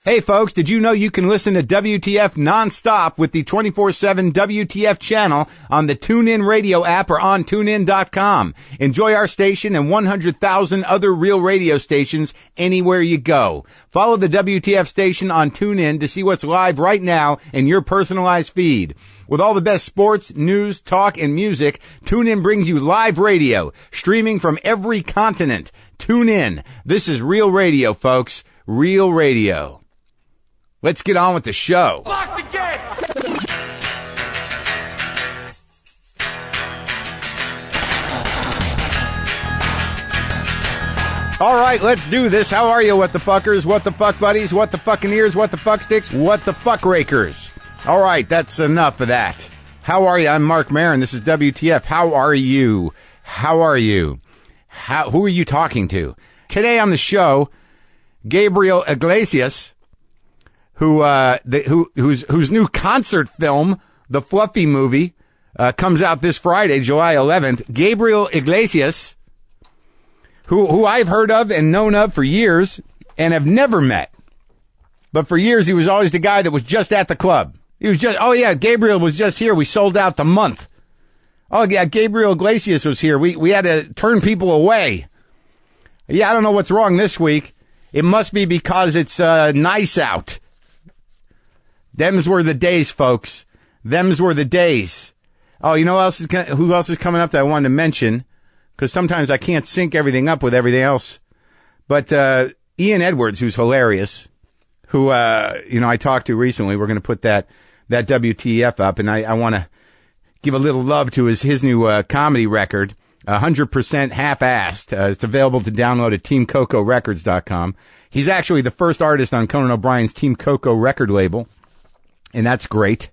Hey folks, did you know you can listen to WTF nonstop with the 24/7 WTF channel on the TuneIn Radio app or on TuneIn.com? Enjoy our station and 100,000 other real radio stations anywhere you go. Follow the WTF station on TuneIn to see what's live right now in your personalized feed. With all the best sports, news, talk, and music, TuneIn brings you live radio, streaming from every continent. Tune in. This is real radio, folks. Real radio. Let's get on with the show. Lock the gate! All right, let's do this. How are you, what the fuckers, what the fuck buddies, what the fucking ears, what the fuck sticks, what the fuck rakers? All right, that's enough of that. How are you? I'm Marc Maron. This is WTF. How are you? How are you? Who are you talking to? Today on the show, Gabriel Iglesias, whose new concert film, The Fluffy Movie, comes out this Friday, July 11th. Gabriel Iglesias, who I've heard of and known of for years and have never met. But for years, he was always the guy that was just at the club. He was just, oh yeah, Gabriel was just here. We sold out the month. Oh yeah, Gabriel Iglesias was here. We had to turn people away. Yeah, I don't know what's wrong this week. It must be because it's nice out. Them's were the days, folks. Them's were the days. Oh, you know who else is coming up that I wanted to mention? Because sometimes I can't sync everything up with everything else. But Ian Edwards, who's hilarious, who I talked to recently. We're going to put that WTF up, and I want to give a little love to his new comedy record, 100% Half-Assed. It's available to download at TeamCocoRecords.com. He's actually the first artist on Conan O'Brien's Team Coco record label. And that's great.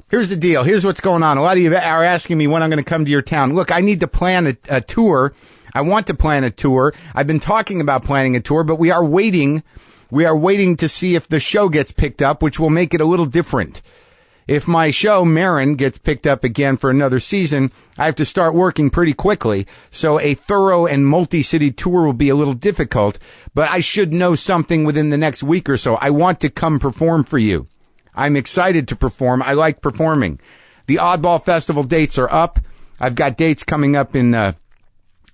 Here's the deal. Here's what's going on. A lot of you are asking me when I'm going to come to your town. Look, I need to plan a tour. I want to plan a tour. I've been talking about planning a tour, but we are waiting. We are waiting to see if the show gets picked up, which will make it a little different. If my show, Maron, gets picked up again for another season, I have to start working pretty quickly. So a thorough and multi-city tour will be a little difficult, but I should know something within the next week or so. I want to come perform for you. I'm excited to perform. I like performing. The Oddball Festival dates are up. I've got dates coming up in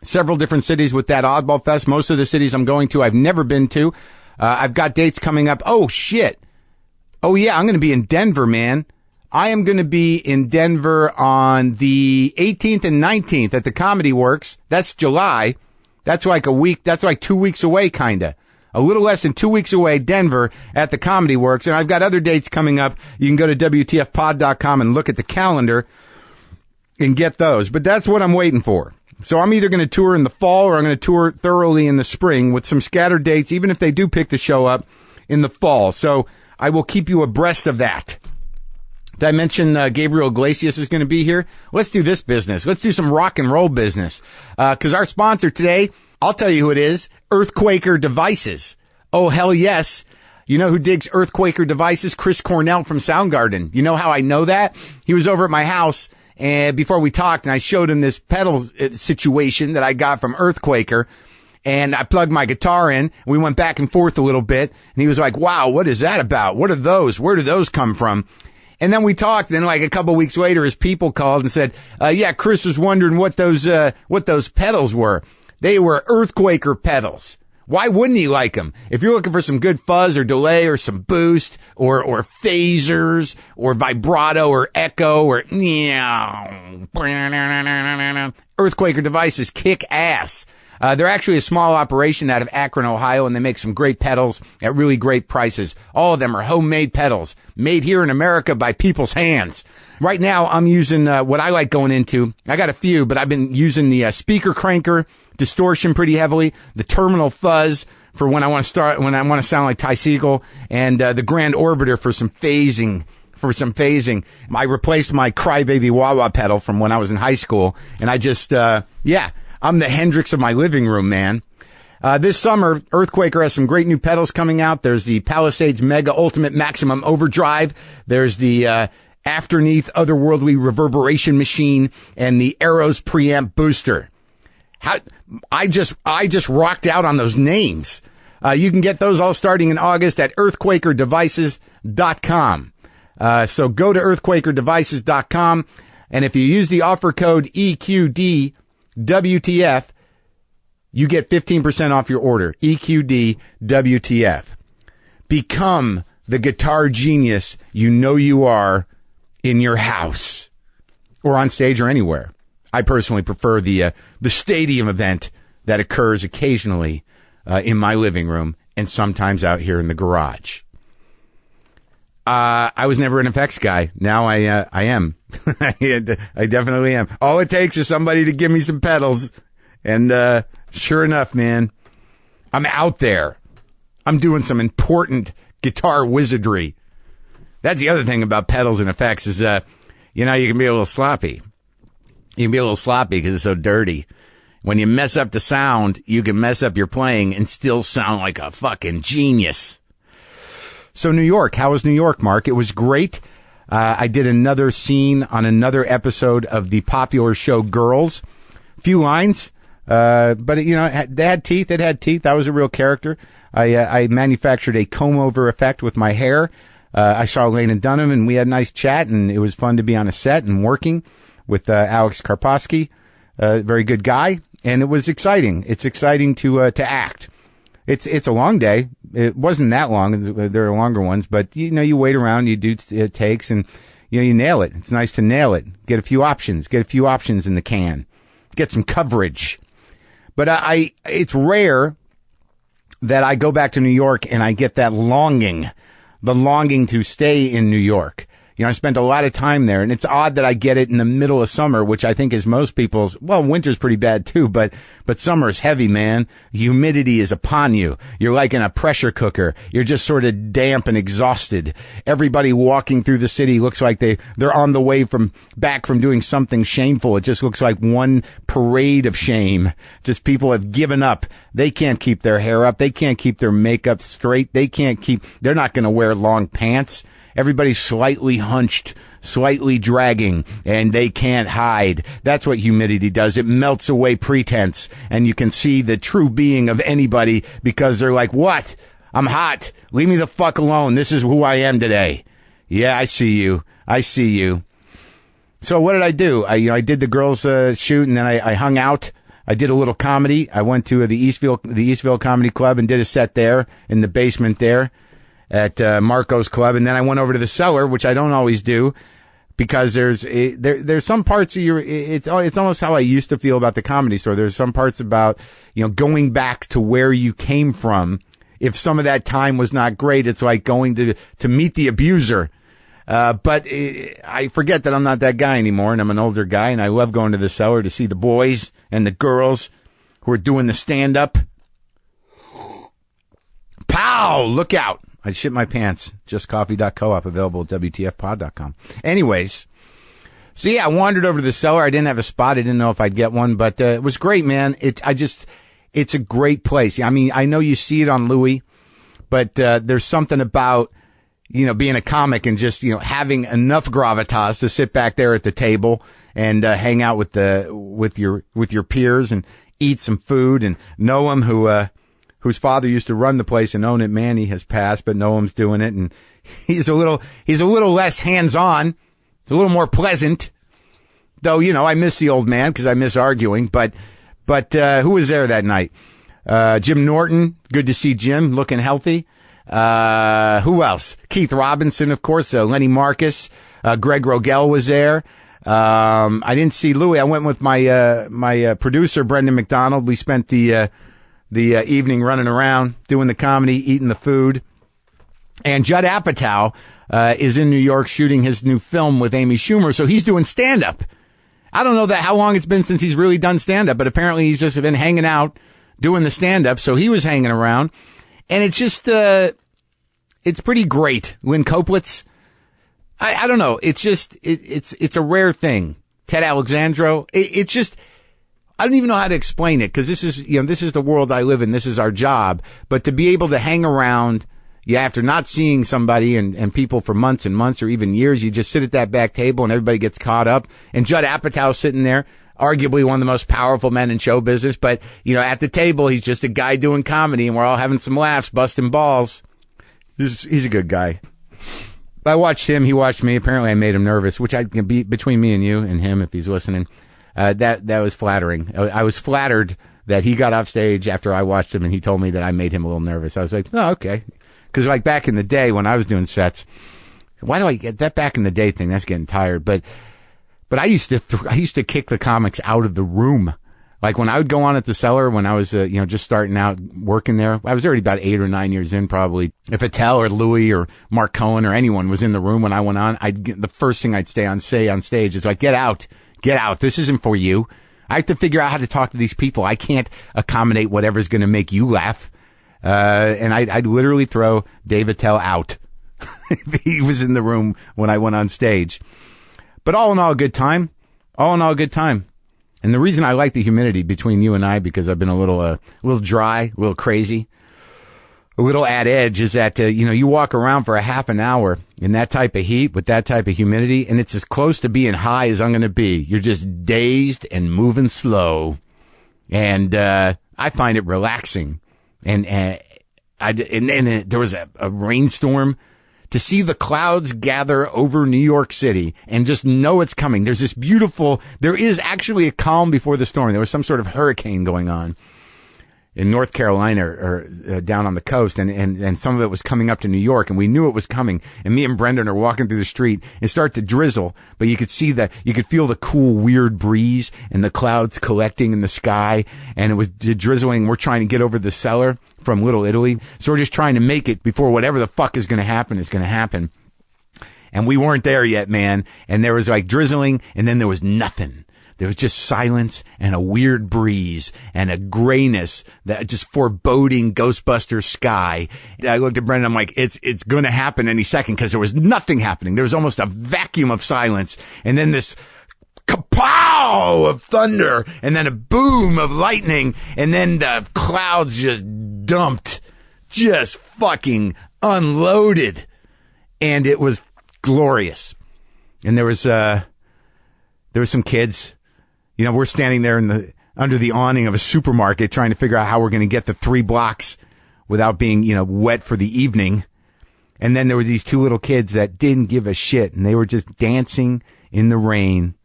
several different cities with that Oddball Fest. Most of the cities I'm going to, I've never been to. I've got dates coming up. Oh, shit. Oh, yeah, I'm going to be in Denver, man. I am going to be in Denver on the 18th and 19th at the Comedy Works. That's July. That's like a week. That's like 2 weeks away, kind of. A little less than 2 weeks away, Denver at the Comedy Works. And I've got other dates coming up. You can go to WTFpod.com and look at the calendar and get those. But that's what I'm waiting for. So I'm either going to tour in the fall or I'm going to tour thoroughly in the spring with some scattered dates, even if they do pick the show up in the fall. So I will keep you abreast of that. Did I mention Gabriel Iglesias is going to be here? Let's do this business. Let's do some rock and roll business. Because our sponsor today, I'll tell you who it is, Earthquaker Devices. Oh, hell yes. You know who digs Earthquaker Devices? Chris Cornell from Soundgarden. You know how I know that? He was over at my house and before we talked, and I showed him this pedal situation that I got from Earthquaker. And I plugged my guitar in. We went back and forth a little bit. And he was like, wow, what is that about? What are those? Where do those come from? And then we talked. Then like a couple weeks later, his people called and said, yeah, Chris was wondering what those pedals were. They were Earthquaker pedals. Why wouldn't he like them? If you're looking for some good fuzz or delay or some boost or phasers or vibrato or echo or Earthquaker Devices kick ass. They're actually a small operation out of Akron, Ohio, and they make some great pedals at really great prices. All of them are homemade pedals made here in America by people's hands. Right now, I'm using what I like going into. I got a few, but I've been using the speaker cranker, distortion pretty heavily, the terminal fuzz for when I want to sound like Ty Segall, and the Grand Orbiter for some phasing. I replaced my Crybaby wah-wah pedal from when I was in high school, and I just, I'm the Hendrix of my living room, man. This summer, Earthquaker has some great new pedals coming out. There's the Palisades Mega Ultimate Maximum Overdrive. There's the Afterneath Otherworldly Reverberation Machine and the Arrows Preamp Booster. I just rocked out on those names. You can get those all starting in August at earthquakerdevices.com. So go to earthquakerdevices.com, and if you use the offer code EQDWTF, you get 15% off your order. EQDWTF. Become the guitar genius you know you are in your house or on stage or anywhere. I personally prefer the stadium event that occurs occasionally in my living room and sometimes out here in the garage. I was never an effects guy. Now I am. I definitely am. All it takes is somebody to give me some pedals. And sure enough, man, I'm out there. I'm doing some important guitar wizardry. That's the other thing about pedals and effects is, you can be a little sloppy. You can be a little sloppy because it's so dirty. When you mess up the sound, you can mess up your playing and still sound like a fucking genius. So New York, how was New York, Mark? It was great. I did another scene on another episode of the popular show Girls. Few lines, but they had teeth. It had teeth. I was a real character. I manufactured a comb-over effect with my hair. I saw Lena Dunham, and we had a nice chat, and it was fun to be on a set and working with Alex Karposky, very good guy, and it was exciting. It's exciting to act. It's a long day. It wasn't that long. There are longer ones, but you wait around, you do takes, and you nail it. It's nice to nail it. Get a few options. Get a few options in the can. Get some coverage. But it's rare that I go back to New York and I get that longing, the longing to stay in New York. I spent a lot of time there, and it's odd that I get it in the middle of summer, which I think is most people's. Well, winter's pretty bad too, but summer's heavy, man. Humidity is upon you. You're like in a pressure cooker. You're just sort of damp and exhausted. Everybody walking through the city looks like they're on the way back from doing something shameful. It just looks like one parade of shame. Just people have given up. They can't keep their hair up. They can't keep their makeup straight. They're not going to wear long pants. Everybody's slightly hunched, slightly dragging, and they can't hide. That's what humidity does. It melts away pretense, and you can see the true being of anybody because they're like, what? I'm hot. Leave me the fuck alone. This is who I am today. Yeah, I see you. I see you. So what did I do? I did the girls' shoot, and then I hung out. I did a little comedy. I went to the Eastville Comedy Club and did a set there in the basement there at Marco's Club, and then I went over to the Cellar, which I don't always do, because there's some parts of it's almost how I used to feel about the Comedy Store. There's some parts about going back to where you came from. If some of that time was not great, it's like going to meet the abuser. But I forget that I'm not that guy anymore, and I'm an older guy, and I love going to the Cellar to see the boys and the girls who are doing the stand-up. Pow! Look out! I shit my pants. JustCoffee.coop, available at WTFpod.com. Anyways, so yeah, I wandered over to the Cellar. I didn't have a spot. I didn't know if I'd get one, but it was great, man. It's a great place. I mean, I know you see it on Louis, but there's something about being a comic and just having enough gravitas to sit back there at the table and hang out with your peers and eat some food. And Noam, whose father used to run the place and own it, Manny has passed, but Noam's doing it, and he's a little less hands-on. It's a little more pleasant, though. I miss the old man because I miss arguing. But who was there that night? Jim Norton. Good to see Jim looking healthy. Who else? Keith Robinson, of course. Lenny Marcus. Greg Rogel was there. I didn't see Louis. I went with my producer Brendan McDonald. We spent the evening running around, doing the comedy, eating the food. And Judd Apatow is in New York shooting his new film with Amy Schumer, so he's doing stand-up. I don't know how long it's been since he's really done stand-up, but apparently he's just been hanging out, doing the stand-up, so he was hanging around. And it's just, it's pretty great. Lynn Koplitz, I don't know, it's just, it's a rare thing. Ted Alexandro, it's just, I don't even know how to explain it, because this is the world I live in. This is our job. But to be able to hang around, Yeah, after not seeing somebody and people for months and months or even years, you just sit at that back table and everybody gets caught up. And Judd Apatow's sitting there, arguably one of the most powerful men in show business. But, you know, at the table, he's just a guy doing comedy and we're all having some laughs, busting balls. He's a good guy. I watched him. He watched me. Apparently, I made him nervous, which I can be between me and you and him if he's listening. That was flattering. I was flattered that he got off stage after I watched him and he told me that I made him a little nervous. I was like, oh, okay. Because like back in the day when I was doing sets, why do I get that back in the day thing? That's getting tired. But I used to kick the comics out of the room. Like when I would go on at the Cellar when I was, just starting out working there, I was already about 8 or 9 years in probably. If Attell or Louis or Mark Cohen or anyone was in the room when I went on, the first thing I'd say on stage is like, get out. This isn't for you. I have to figure out how to talk to these people. I can't accommodate whatever's going to make you laugh. And I'd literally throw Dave Attell out. He was in the room when I went on stage. But all in all, a good time. And the reason I like the humidity between you and I, because I've been a little dry, a little crazy, a little at edge, is that, you walk around for a half an hour in that type of heat with that type of humidity, and it's as close to being high as I'm going to be. You're just dazed and moving slow. And, I find it relaxing. And there was a rainstorm. To see the clouds gather over New York City and just know it's coming. There is actually a calm before the storm. There was some sort of hurricane going on in North Carolina or down on the coast, and some of it was coming up to New York, and we knew it was coming. And me and Brendan are walking through the street and start to drizzle, but you could feel the cool, weird breeze and the clouds collecting in the sky, and it was drizzling. We're trying to get over the Cellar from Little Italy, so we're just trying to make it before whatever the fuck is going to happen. And we weren't there yet, man. And there was like drizzling, and then there was nothing. There was just silence and a weird breeze and a grayness, that just foreboding Ghostbuster sky. I looked at Brendan, I'm like, it's going to happen any second, because there was nothing happening. There was almost a vacuum of silence. And then this kapow of thunder, and then a boom of lightning, and then the clouds just dumped, just fucking unloaded. And it was glorious. And there was some kids. We're standing there under the awning of a supermarket trying to figure out how we're going to get the 3 blocks without being, wet for the evening. And then there were these 2 little kids that didn't give a shit, and they were just dancing in the rain,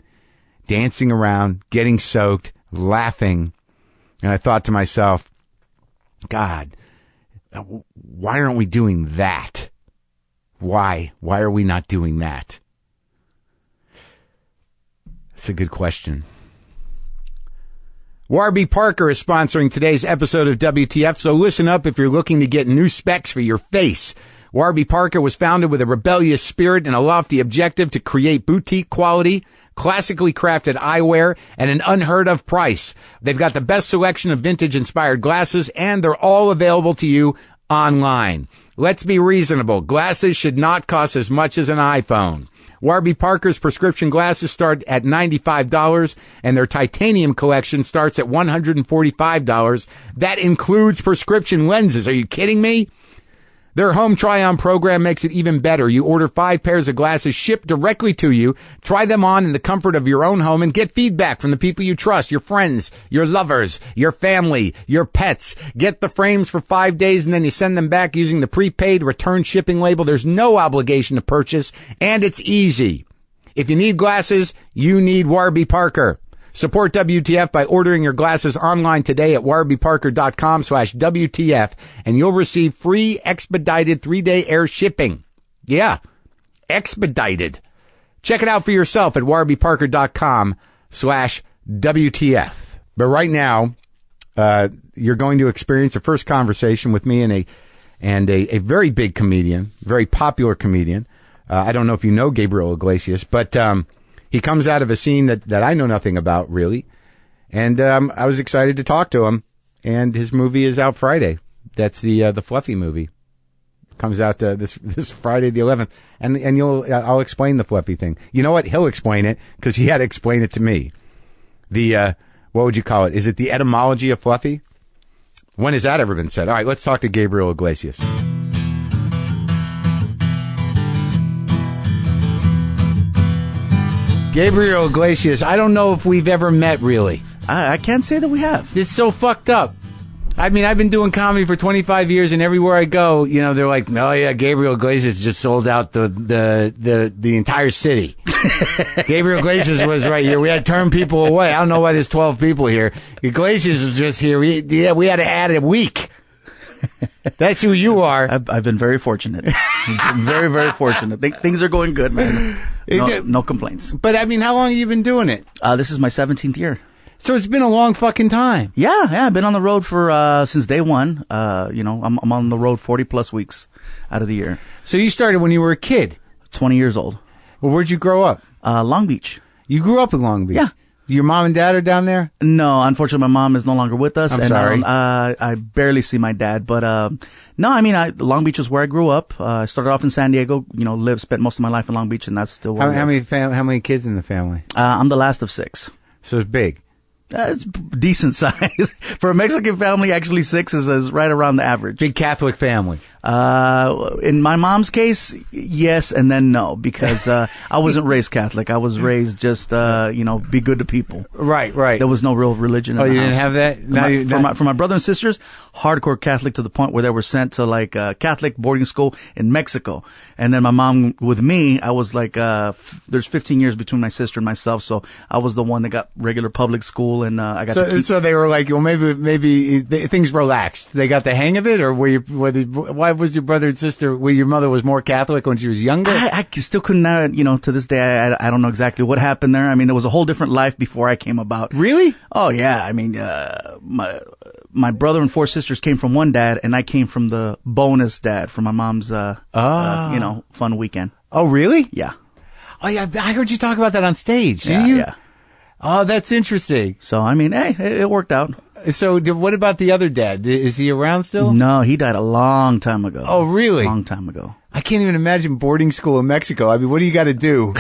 dancing around, getting soaked, laughing. And I thought to myself, God, why aren't we doing that? Why? Why are we not doing that? That's a good question. Warby Parker is sponsoring today's episode of WTF, so listen up if you're looking to get new specs for your face. Warby Parker was founded with a rebellious spirit and a lofty objective to create boutique quality, classically crafted eyewear at an unheard of price. They've got the best selection of vintage-inspired glasses, and they're all available to you online. Let's be reasonable. Glasses should not cost as much as an iPhone. Warby Parker's prescription glasses start at $95, and their titanium collection starts at $145. That includes prescription lenses. Are you kidding me? Their home try-on program makes it even better. You order 5 pairs of glasses shipped directly to you, try them on in the comfort of your own home, and get feedback from the people you trust, your friends, your lovers, your family, your pets. Get the frames for 5 days, and then you send them back using the prepaid return shipping label. There's no obligation to purchase, and it's easy. If you need glasses, you need Warby Parker. Support WTF by ordering your glasses online today at warbyparker.com/WTF, and you'll receive free expedited 3-day air shipping. Yeah, expedited. Check it out for yourself at warbyparker.com/WTF. But right now, you're going to experience a first conversation with me and a very big comedian, very popular comedian. I don't know if you know Gabriel Iglesias, but he comes out of a scene that I know nothing about, really. And I was excited to talk to him. And his movie is out Friday. That's the Fluffy movie. Comes out this Friday the 11th. And I'll explain the Fluffy thing. You know what? He'll explain it, because he had to explain it to me. What would you call it? Is it the etymology of Fluffy? When has that ever been said? All right, let's talk to Gabriel Iglesias. Gabriel Iglesias, I don't know if we've ever met, really. I can't say that we have. It's so fucked up. I mean, I've been doing comedy for 25 years, and everywhere I go, you know, they're like, "Oh yeah, Gabriel Iglesias just sold out the entire city." Gabriel Iglesias was right here. We had to turn people away. I don't know why there's 12 people here. Iglesias was just here. We had to add a week. That's who you are. I've been very fortunate. I've been very, very fortunate. Things are going good, man. No complaints. But I mean, how long have you been doing it? This is my 17th year. So it's been a long fucking time. Yeah. I've been on the road for since day one. I'm on the road 40 plus weeks out of the year. So you started when you were a kid. 20 years old. Well, where'd you grow up? Long Beach. You grew up in Long Beach? Yeah. Your mom and dad are down there? No, unfortunately, my mom is no longer with us. I'm sorry. I barely see my dad, but no, I mean, Long Beach is where I grew up. I started off in San Diego. Spent most of my life in Long Beach, and that's still where. How many kids in the family? I'm the last of 6. So it's big. It's decent size for a Mexican family. Actually, 6 is right around the average. Big Catholic family. In my mom's case, yes, and then no, because I wasn't raised Catholic. I was raised just be good to people. Right. There was no real religion. Oh, in the you house. didn't have that? For my brother and sisters, hardcore Catholic to the point where they were sent to like Catholic boarding school in Mexico. And then my mom with me, I was like, there's 15 years between my sister and myself, so I was the one that got regular public school, and I got. So they were like, well, maybe things relaxed. They got the hang of it, or why was your brother and sister? Your mother was more Catholic when she was younger. I still couldn't. To this day, I don't know exactly what happened there. I mean, there was a whole different life before I came about. Really? Oh yeah. I mean, my brother and 4 sisters came from one dad, and I came from the bonus dad from my mom's. Fun weekend. Oh really? Yeah. Oh yeah, I heard you talk about that on stage. Didn't you? Yeah. Oh, that's interesting. So I mean, hey, it worked out. So what about the other dad? Is he around still? No, he died a long time ago. Oh really? Long time ago. I can't even imagine boarding school in Mexico. I mean, what do you got to do?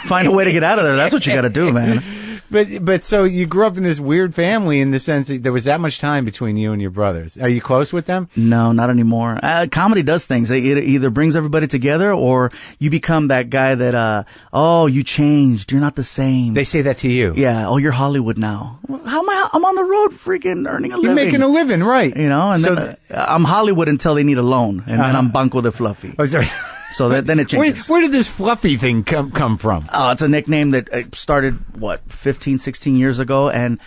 Find a way to get out of there. That's what you got to do, man. But so you grew up in this weird family in the sense that there was that much time between you and your brothers. Are you close with them? No, not anymore. Comedy does things. It either brings everybody together, or you become that guy that, you changed. You're not the same. They say that to you. Yeah. Oh, you're Hollywood now. How am I? I'm on the road freaking earning a living. You're making a living, right. And so then, I'm Hollywood until they need a loan, and then I'm Banco de Fluffy. Oh, sorry. So then it changes. Where did this fluffy thing come from? Oh, it's a nickname that started, 15, 16 years ago. And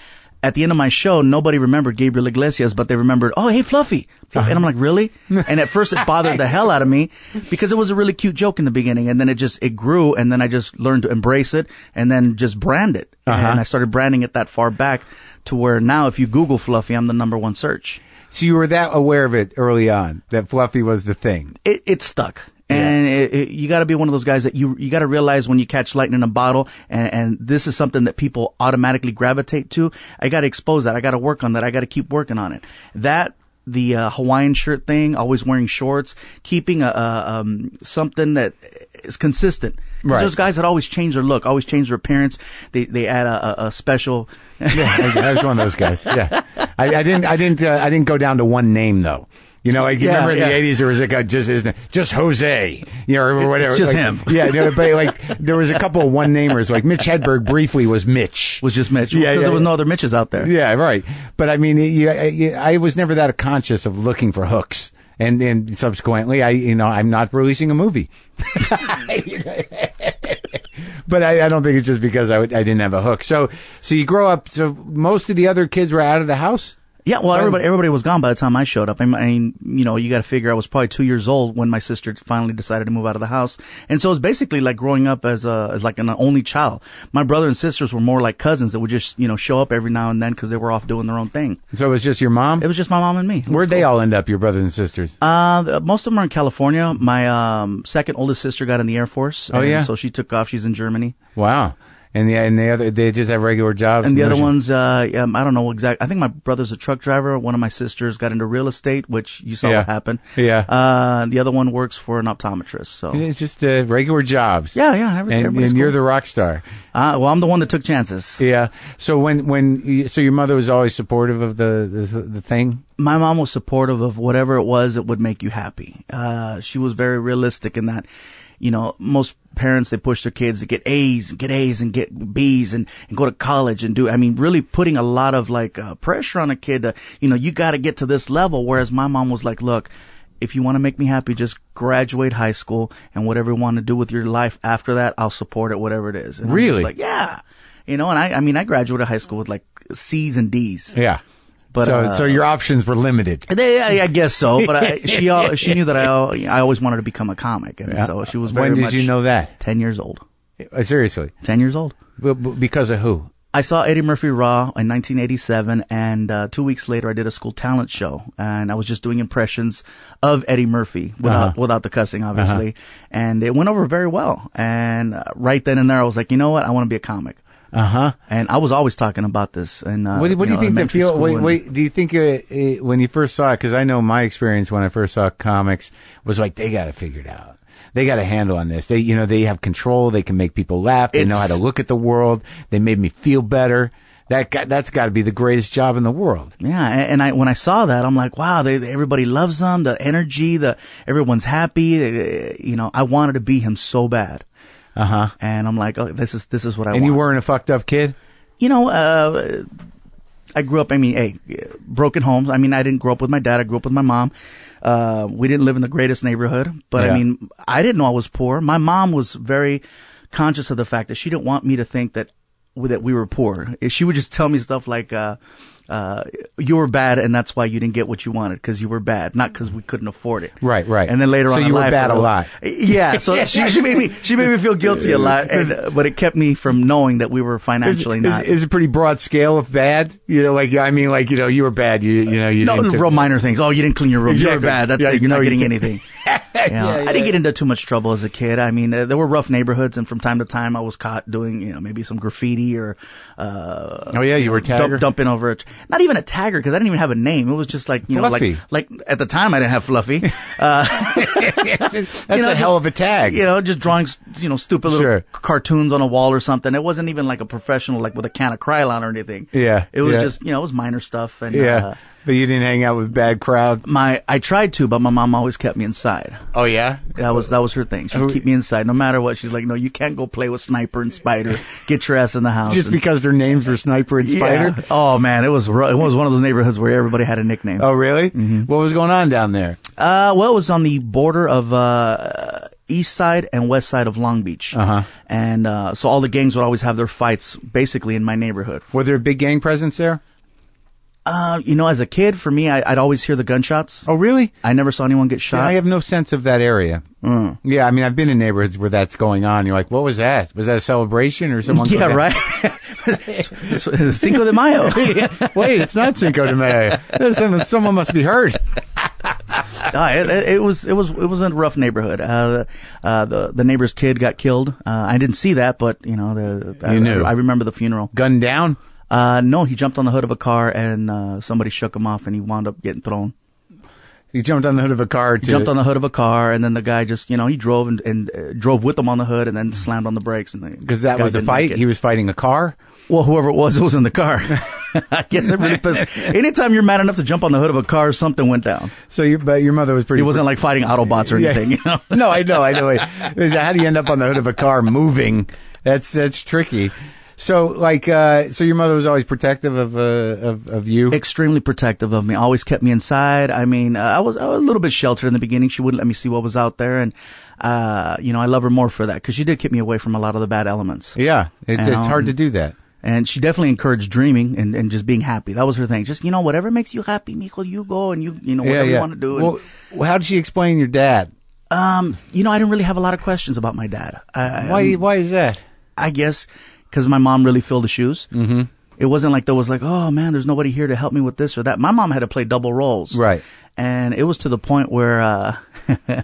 at the end of my show, nobody remembered Gabriel Iglesias, but they remembered, oh, hey, Fluffy. And I'm like, really? And at first it bothered the hell out of me because it was a really cute joke in the beginning. And then it grew. And then I just learned to embrace it and then just brand it. And I started branding it that far back to where now if you Google Fluffy, I'm the #1 search. So you were that aware of it early on, that Fluffy was the thing. It stuck. And you got to be one of those guys that you got to realize when you catch lightning in a bottle, and this is something that people automatically gravitate to. I got to expose that. I got to work on that. I got to keep working on it. The Hawaiian shirt thing, always wearing shorts, keeping something that is consistent. Right. There's guys that always change their look, always change their appearance. They add a special. Yeah, I was one of those guys. Yeah, I didn't go down to one name though. You remember in the 80s there was a guy just Jose, or whatever. It's just him. Yeah, but there was a couple of one-namers, like Mitch Hedberg briefly was Mitch. Was just Mitch. Yeah, because there was no other Mitches out there. Yeah, right. But I mean, I was never that conscious of looking for hooks. And subsequently, I'm not releasing a movie. But I don't think it's just because I didn't have a hook. So you grow up, so most of the other kids were out of the house? Yeah, well, everybody was gone by the time I showed up. I mean, you got to figure I was probably 2 years old when my sister finally decided to move out of the house. And so it was basically like growing up as like an only child. My brother and sisters were more like cousins that would just, show up every now and then because they were off doing their own thing. So it was just your mom? It was just my mom and me. Where'd they all end up, your brothers and sisters? Most of them are in California. My second oldest sister got in the Air Force. Oh, yeah? So she took off. She's in Germany. Wow. And the other, they just have regular jobs. And the other ones, I don't know exactly. I think my brother's a truck driver. One of my sisters got into real estate, which you saw what happened. Yeah. The other one works for an optometrist. So it's just regular jobs. Yeah. And you're the rock star. Well, I'm the one that took chances. Yeah. So so your mother was always supportive of the thing. My mom was supportive of whatever it was that would make you happy. She was very realistic in that, most parents, they push their kids to get A's and get B's and go to college and really putting a lot of pressure on a kid to, you got to get to this level. Whereas my mom was like, look, if you want to make me happy, just graduate high school and whatever you want to do with your life after that, I'll support it, whatever it is. And really? I'm just like, yeah. And I graduated high school with C's and D's. Yeah. But, so your options were limited. I guess so. But she knew that I always wanted to become a comic. And so she was very much. When did you know that? 10 years old. Seriously? 10 years old. Because of who? I saw Eddie Murphy Raw in 1987, and 2 weeks later I did a school talent show, and I was just doing impressions of Eddie Murphy without the cussing, obviously, and it went over very well. And right then and there I was like, you know what, I want to be a comic. And I was always talking about this. And what do you think the feel? Wait, do you think when you first saw it? Because I know my experience when I first saw comics was like they got it figured out. They got a handle on this. They have control. They can make people laugh. They know how to look at the world. They made me feel better. That's got to be the greatest job in the world. Yeah, and when I saw that, I'm like, wow, everybody loves them. The energy, everyone's happy. I wanted to be him so bad. And I'm like, oh, this is what I want. And you weren't a fucked up kid? I grew up, broken homes. I didn't grow up with my dad. I grew up with my mom. We didn't live in the greatest neighborhood, but I didn't know I was poor. My mom was very conscious of the fact that she didn't want me to think that we were poor. She would just tell me stuff like, you were bad and that's why you didn't get what you wanted, because you were bad, not because we couldn't afford it. Right. And then later on in life. So you were bad a lot. Yeah. So she made me feel guilty a lot, but it kept me from knowing that we were financially not. Is a pretty broad scale of bad? You were bad. You didn't. Real minor things. Oh, you didn't clean your room. Exactly. You were bad. That's it. You're not getting anything. I didn't get into too much trouble as a kid. There were rough neighborhoods, and from time to time I was caught doing, maybe some graffiti or, you were a tagger? Dumping over it. Not even a tagger, because I didn't even have a name. It was just Fluffy. like at the time I didn't have Fluffy. That's a hell of a tag. Just drawing, stupid little cartoons on a wall or something. It wasn't even like a professional, like with a can of Krylon or anything. Yeah. It was just, it was minor stuff. And, but you didn't hang out with bad crowd? I tried to, but my mom always kept me inside. Oh, yeah? That was her thing. She'd keep me inside no matter what. She's like, no, you can't go play with Sniper and Spider. Get your ass in the house. Just because their names were Sniper and Spider? Yeah. Oh, man, it was one of those neighborhoods where everybody had a nickname. Oh, really? Mm-hmm. What was going on down there? Well, it was on the border of east side and west side of Long Beach. And so all the gangs would always have their fights basically in my neighborhood. Were there a big gang presence there? As a kid, for me, I'd always hear the gunshots. Oh, really? I never saw anyone get shot. See, I have no sense of that area. Yeah, I've been in neighborhoods where that's going on. You're like, what was that? Was that a celebration or someone? Yeah, right. It's Cinco de Mayo. Wait, it's not Cinco de Mayo. Someone must be hurt. It was a rough neighborhood. The neighbor's kid got killed. I didn't see that, but you knew. I remember the funeral. Gunned down? No, he jumped on the hood of a car and somebody shook him off and he wound up getting thrown. He jumped on the hood of a car too? He jumped on the hood of a car, and then the guy just, he drove and drove with him on the hood and then slammed on the brakes. Because that was the fight? He was fighting a car? Well, whoever it was in the car. I guess it really pissed. Anytime you're mad enough to jump on the hood of a car, something went down. But your mother was pretty... It wasn't like fighting Autobots or anything. No, I know. How do you end up on the hood of a car moving? That's tricky. So your mother was always protective of you? Extremely protective of me. Always kept me inside. I was a little bit sheltered in the beginning. She wouldn't let me see what was out there. And, I love her more for that because she did keep me away from a lot of the bad elements. Yeah. It's hard to do that. And she definitely encouraged dreaming and just being happy. That was her thing. Just, whatever makes you happy, mijo, you go and whatever you want to do. Well, how did she explain your dad? I didn't really have a lot of questions about my dad. Why is that? I guess because my mom really filled the shoes. Mm-hmm. It wasn't like there was like, oh man, there's nobody here to help me with this or that. My mom had to play double roles. Right. And it was to the point where, I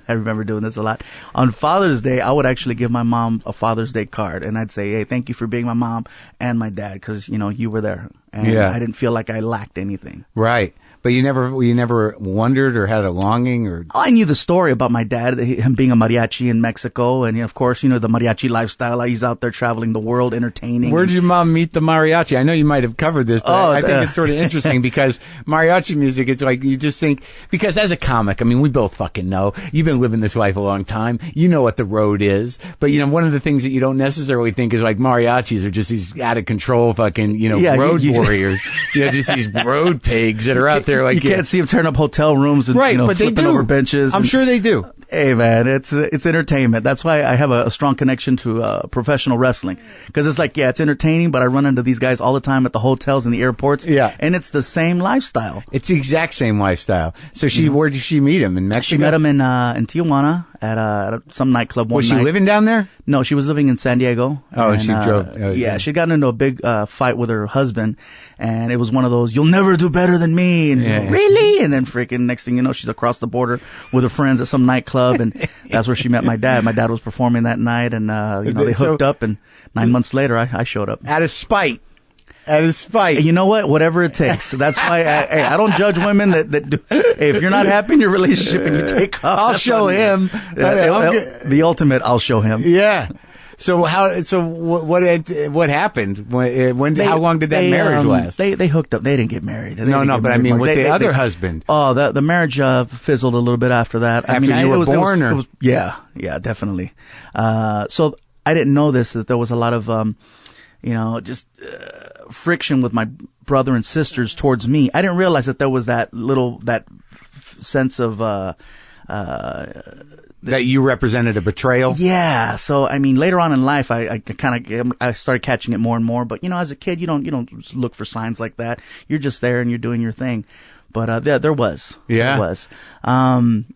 remember doing this a lot. On Father's Day, I would actually give my mom a Father's Day card. And I'd say, hey, thank you for being my mom and my dad. Cause, you were there. And I didn't feel like I lacked anything. Right. But you never wondered or had a longing or. I knew the story about my dad, him being a mariachi in Mexico, and of course, the mariachi lifestyle. He's out there traveling the world, entertaining. Where did your mom meet the mariachi? I know you might have covered this, but I think it's sort of interesting because mariachi music, it's like you just think, because as a comic, I mean, we both fucking know. You've been living this life a long time. You know what the road is. But, one of the things that you don't necessarily think is like mariachis are just these out of control fucking, road warriors. Just these road pigs that are out there like. You can't see them turn up hotel rooms and, but they do. Over benches. I'm sure they do. Hey man, it's entertainment. That's why I have a strong connection to professional wrestling, because it's like, it's entertaining, but I run into these guys all the time at the hotels and the airports. Yeah, and it's the same lifestyle. It's the exact same lifestyle. So where did she meet him? In Mexico? She met him in Tijuana at some nightclub. Was she living down there? No, she was living in San Diego. Oh, and she drove. She'd gotten into a big fight with her husband, and it was one of those, "You'll never do better than me." And really, and then freaking next thing you know, she's across the border with her friends at some nightclub, and that's where she met my dad. My dad was performing that night, and they hooked up, and 9 months later, I showed up out of spite. Out of spite. You know what? Whatever it takes. That's why I don't judge women that do. Hey, if you're not happy in your relationship and you take off, I'll show him. The ultimate, I'll show him. Yeah. So what happened? How long did that marriage last? They hooked up. They didn't get married. But I mean, with the other husband. Oh, the marriage fizzled a little bit after that. After you were born, yeah, definitely. So I didn't know that there was a lot of friction with my brother and sisters towards me. I didn't realize that there was that sense of that you represented a betrayal. Yeah. So I mean, later on in life, I started catching it more and more. But as a kid, you don't look for signs like that. You're just there and you're doing your thing. But there was. Yeah. There was.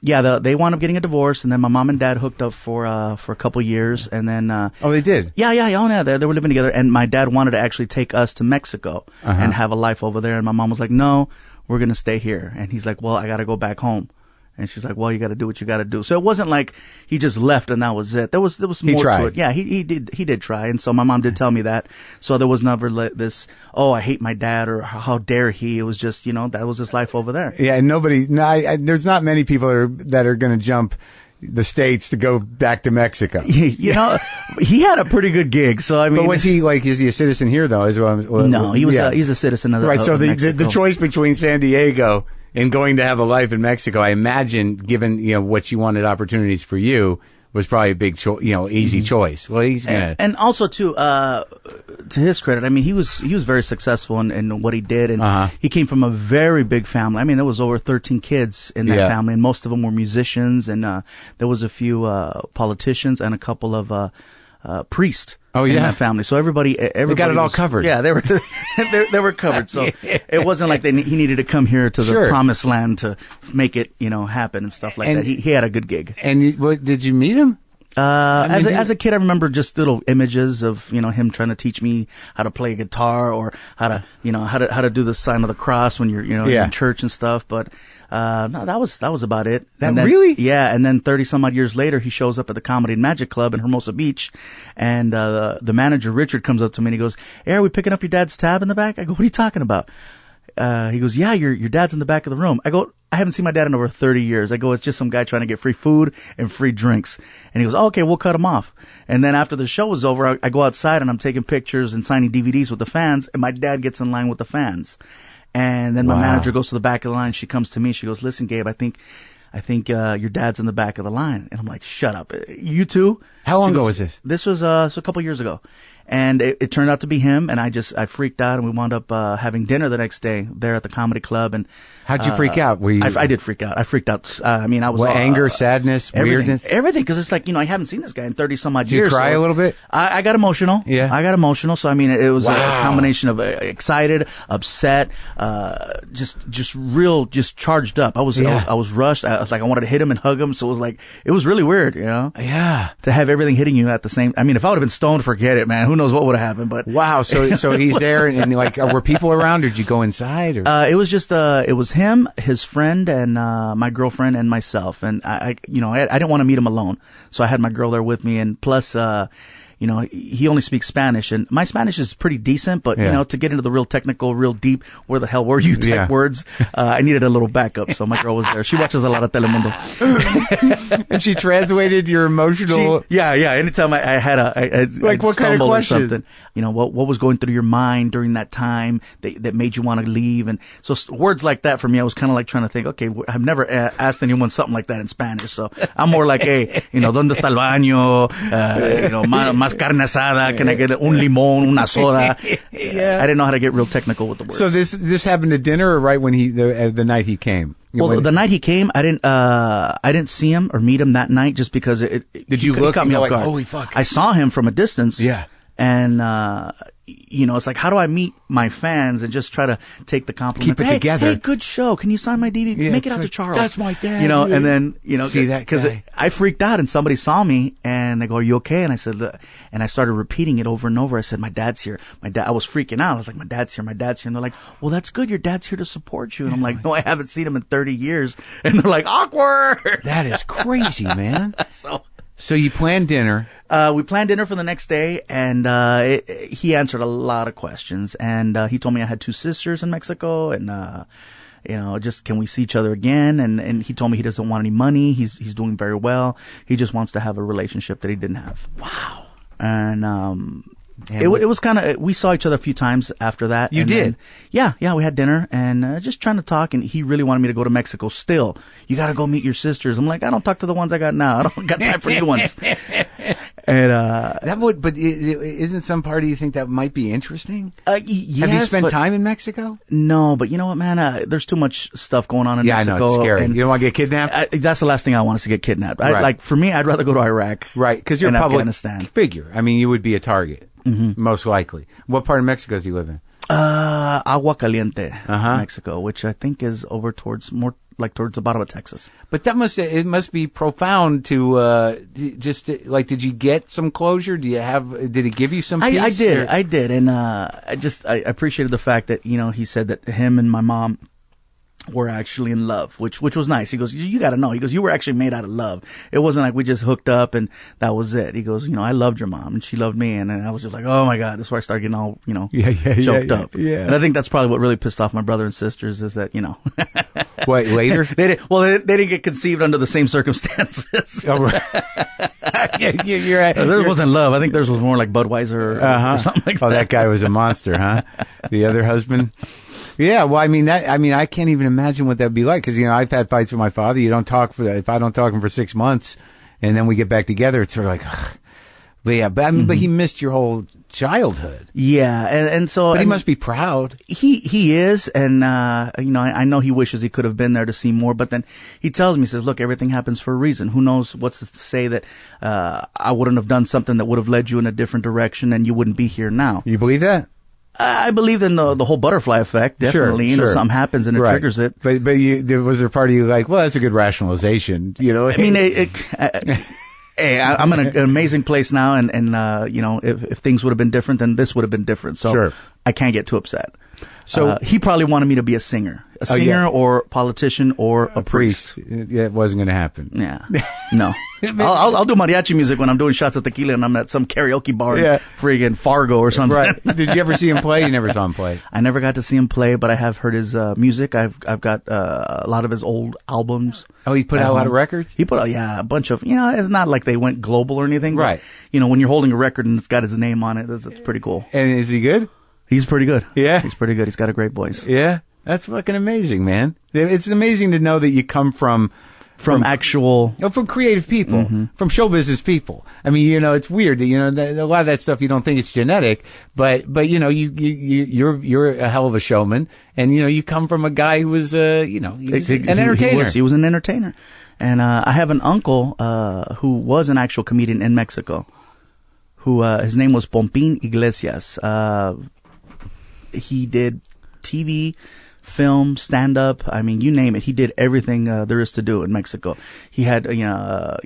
They wound up getting a divorce, and then my mom and dad hooked up for a couple years, and then they did? Yeah. Oh, yeah. They were living together, and my dad wanted to actually take us to Mexico and have a life over there, and my mom was like, "No, we're gonna stay here." And he's like, "Well, I gotta go back home." And she's like, "Well, you got to do what you got to do." So it wasn't like he just left and that was it. There was more to it. Yeah, he did try. And so my mom did tell me that. So there was never this, "Oh, I hate my dad," or "How dare he." It was just, that was his life over there. Yeah, and there's not many people that are going to jump the States to go back to Mexico. He had a pretty good gig. So I mean, but was he is he a citizen here though? No, he's a citizen of the right. So Mexico. the choice between San Diego and going to have a life in Mexico, I imagine, given what you wanted opportunities for you, was probably a big easy choice. Well, he's gonna and also to his credit, I mean, he was very successful in what he did, and he came from a very big family. I mean, there was over 13 kids in that family, and most of them were musicians, and there was a few politicians and a couple of priests. Oh yeah, in that family. So everybody got it all covered. Yeah, they were covered. So it wasn't like he needed to come here to the promised land to make it happen and stuff like that. He had a good gig. And did you meet him? As a kid, I remember just little images of him trying to teach me how to play guitar or how to do the sign of the cross when you're in church and stuff. But no, that was about it. Really? Yeah. And then 30 some odd years later, he shows up at the Comedy and Magic Club in Hermosa Beach, and the manager Richard comes up to me and he goes, "Hey, are we picking up your dad's tab in the back?" I go, "What are you talking about?" He goes, "Yeah, your dad's in the back of the room." I go, "I haven't seen my dad in over 30 years. I go, "It's just some guy trying to get free food and free drinks." And he goes, "Oh, okay, we'll cut him off." And then after the show was over, I go outside and I'm taking pictures and signing DVDs with the fans, and my dad gets in line with the fans. And then my manager goes to the back of the line. She comes to me. She goes, "Listen, Gabe, I think your dad's in the back of the line." And I'm like, "Shut up. You too?" How long ago was this? This was a couple years ago. And it turned out to be him, and I freaked out, and we wound up having dinner the next day there at the comedy club. And how'd you freak out? Were you? I did freak out. I freaked out. I mean, I was anger, sadness, weirdness, everything. Because it's like I haven't seen this guy in 30 some odd years. Did you cry a little bit? I got emotional. Yeah, I got emotional. So I mean, it was a combination of excited, upset, just charged up. I was rushed. I was like, I wanted to hit him and hug him. So it was really weird, Yeah, to have everything hitting you at the same. I mean, if I would have been stoned, forget it, man. Who knows what would have happened? But wow. So he's there, and were people around? Or did you go inside? Or? It was just it was him, his friend, and my girlfriend and myself. And I didn't want to meet him alone, so I had my girl there with me. And plus, he only speaks Spanish, and my Spanish is pretty decent, but to get into the real technical, real deep, where the hell were you type words, I needed a little backup. So my girl was there. She watches a lot of Telemundo. And she translated your emotional. Anytime I had like what kind of questions? Something, what was going through your mind during that time that made you want to leave, and so words like that for me, I was kind of like trying to think. Okay, I've never asked anyone something like that in Spanish, so I'm more like, hey, ¿dónde está el baño? Más carne asada. Can I get un limón, una soda? I didn't know how to get real technical with the words. So this happened at dinner, or right when the night he came? Well, the night he came, I didn't see him or meet him that night, just because Did you look caught me off guard. Holy fuck! I saw him from a distance. Yeah. And, it's like, how do I meet my fans and just try to take the compliment? Keep it together. Hey, good show. Can you sign my DVD? Yeah, Make it out to Charles. That's my dad. And then, see that because I freaked out and somebody saw me and they go, are you okay? And I said, and I started repeating it over and over. I said, my dad's here. I was freaking out. I was like, my dad's here. My dad's here. And they're like, well, that's good. Your dad's here to support you. And I'm like, no, I haven't seen him in 30 years. And they're like, awkward. That is crazy, man. So you planned dinner. We planned dinner for the next day, and he answered a lot of questions. And he told me I had 2 sisters in Mexico, and just can we see each other again? And he told me he doesn't want any money. He's doing very well. He just wants to have a relationship that he didn't have. Wow. And it was kind of, we saw each other a few times after that. You did? Then, yeah, we had dinner and just trying to talk, and he really wanted me to go to Mexico still. You got to go meet your sisters. I'm like, I don't talk to the ones I got now. I don't got time for new ones. And but isn't some part of you think that might be interesting? Yes. Have you spent time in Mexico? No, but you know what, man? There's too much stuff going on in Mexico. Yeah, I know, it's scary. You don't want to get kidnapped? That's the last thing I want is to get kidnapped. Right. Like, for me, I'd rather go to Iraq. Right, because you're a public Afghanistan. figure. I mean, you would be a target. Mm-hmm. Most likely. What part of Mexico do you live in? Agua Caliente, Mexico, which I think is over towards the bottom of Texas. But it must be profound to like, did you get some closure? Did it give you some peace? I did, and I appreciated the fact that he said that him and my mom were actually in love, which was nice. He goes, you got to know. He goes, you were actually made out of love. It wasn't like we just hooked up and that was it. He goes, I loved your mom and she loved me. And I was just like, oh my God, this is where I started getting all, choked up. Yeah. And I think that's probably what really pissed off my brother and sisters is that, What, later? They didn't get conceived under the same circumstances. Oh, right. You're right. Theirs wasn't love. I think theirs was more like Budweiser or something like that. Oh, that guy was a monster, huh? The other husband? Yeah, well, I can't even imagine what that'd be like because I've had fights with my father. If I don't talk to him for 6 months, and then we get back together, it's sort of like, ugh. But yeah, but he missed your whole childhood. Yeah, and so but he must be proud. He is, and I know he wishes he could have been there to see more. But then he tells me, he says, "Look, everything happens for a reason. Who knows what's to say that I wouldn't have done something that would have led you in a different direction, and you wouldn't be here now." You believe that? I believe in the whole butterfly effect. Definitely, sure. Something happens and it triggers it. But was there part of you like, well, that's a good rationalization, I mean, hey, I'm in an amazing place now, and if things would have been different, then this would have been different. So I can't get too upset. So he probably wanted me to be a singer, or politician, or a priest. Yeah, it wasn't going to happen. Yeah, no. I'll do mariachi music when I'm doing shots of tequila and I'm at some karaoke bar in friggin' Fargo or something. Right. Did you ever see him play? You never saw him play. I never got to see him play, but I have heard his music. I've got a lot of his old albums. Oh, he put out a lot of records? He put out, a bunch of, it's not like they went global or anything. Right. But, when you're holding a record and it's got his name on it, that's pretty cool. And is he good? He's pretty good. Yeah? He's pretty good. He's got a great voice. Yeah? That's fucking amazing, man. It's amazing to know that you come from creative people, from show business people. I mean, it's weird. A lot of that stuff you don't think it's genetic, but you're a hell of a showman, and you come from a guy who was he was an entertainer. He was an entertainer, and I have an uncle who was an actual comedian in Mexico. Who his name was Pompín Iglesias. He did TV, film, stand-up. I mean, you name it. He did everything there is to do in Mexico. He had, a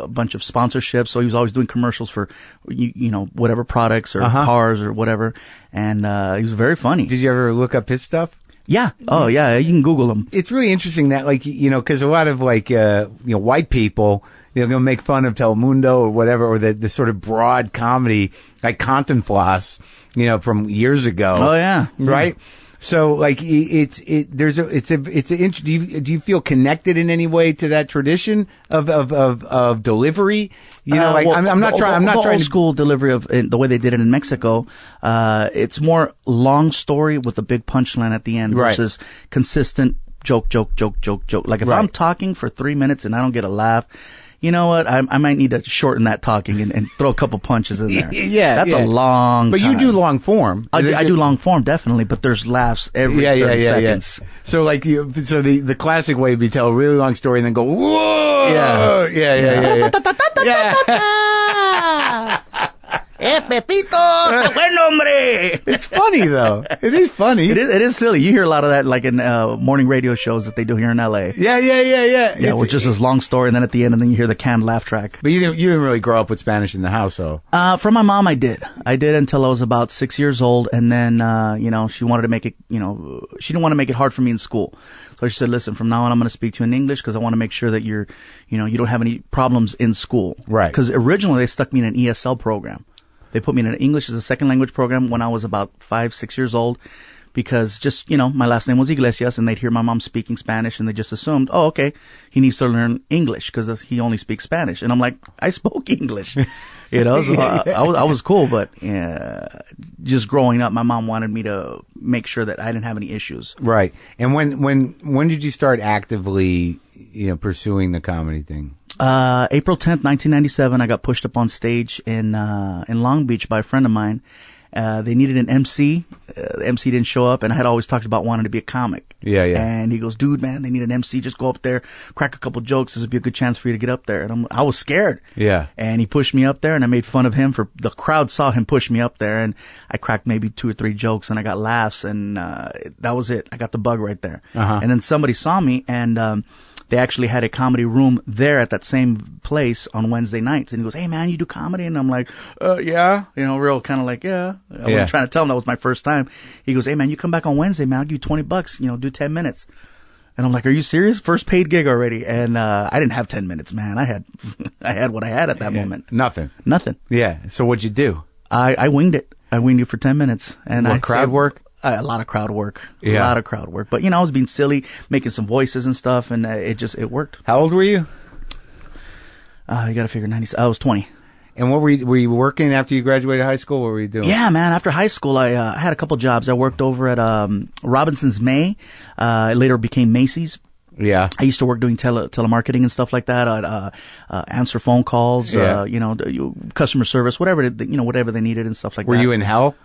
bunch of sponsorships, so he was always doing commercials for, whatever products or cars or whatever. And he was very funny. Did you ever look up his stuff? Yeah. Oh, yeah. You can Google them. It's really interesting that, like, because a lot of, like, white people, they're going to make fun of Telemundo or whatever, or the sort of broad comedy, like Cantinflas, from years ago. Oh, yeah. Right? So, like, do you feel connected in any way to that tradition of delivery? I'm not trying the to old school delivery of the way they did it in Mexico. It's more long story with a big punchline at the end versus consistent joke. Like if I'm talking for 3 minutes and I don't get a laugh, you know what? I might need to shorten that talking and throw a couple punches in there. That's a long But time. you do long form. I do long form, definitely, but there's laughs every 30 seconds. So like the classic way would be tell a really long story and then go, whoa! Yeah. Pepito, buen hombre. It's funny though. It is funny. It is silly. You hear a lot of that like in morning radio shows that they do here in LA. Yeah. Yeah, with just this long story and then at the end and then you hear the canned laugh track. But you didn't really grow up with Spanish in the house, though. From my mom, I did until I was about 6 years old, and then she wanted to make it. She didn't want to make it hard for me in school, so she said, "Listen, from now on, I'm going to speak to you in English because I want to make sure that you don't have any problems in school." Right. Because originally they stuck me in an ESL program. They put me in an English as a second language program when I was about 5-6 years old, because just, my last name was Iglesias and they'd hear my mom speaking Spanish and they just assumed, oh, okay, he needs to learn English because he only speaks Spanish. And I'm like, I spoke English, so I was cool. But just growing up, my mom wanted me to make sure that I didn't have any issues. Right. And when did you start actively, pursuing the comedy thing? April 10th, 1997, I got pushed up on stage in Long Beach by a friend of mine. They needed an MC. The MC didn't show up, and I had always talked about wanting to be a comic. Yeah. And he goes, dude, man, they need an MC. Just go up there, crack a couple jokes. This would be a good chance for you to get up there. And I was scared. Yeah. And he pushed me up there, and I made fun of him the crowd saw him push me up there, and I cracked maybe 2 or 3 jokes, and I got laughs, and that was it. I got the bug right there. Uh-huh. And then somebody saw me, and they actually had a comedy room there at that same place on Wednesday nights. And he goes, hey, man, you do comedy? And I'm like, yeah. Real kind of like, yeah. I wasn't trying to tell him that was my first time. He goes, hey, man, you come back on Wednesday, man. I'll give you $20, do 10 minutes. And I'm like, are you serious? First paid gig already. And I didn't have 10 minutes, man. I had what I had at that moment. Nothing. Yeah. So what'd you do? I winged it. I winged it for 10 minutes. And crowd work? A lot of crowd work. Yeah. A lot of crowd work. But, I was being silly, making some voices and stuff, and it worked. How old were you? You got to figure 90. I was 20. And what were you working after you graduated high school? What were you doing? Yeah, man. After high school, I had a couple jobs. I worked over at Robinson's May. It later became Macy's. Yeah. I used to work doing telemarketing and stuff like that. I'd answer phone calls, customer service, whatever they needed and stuff like that. Were you in hell?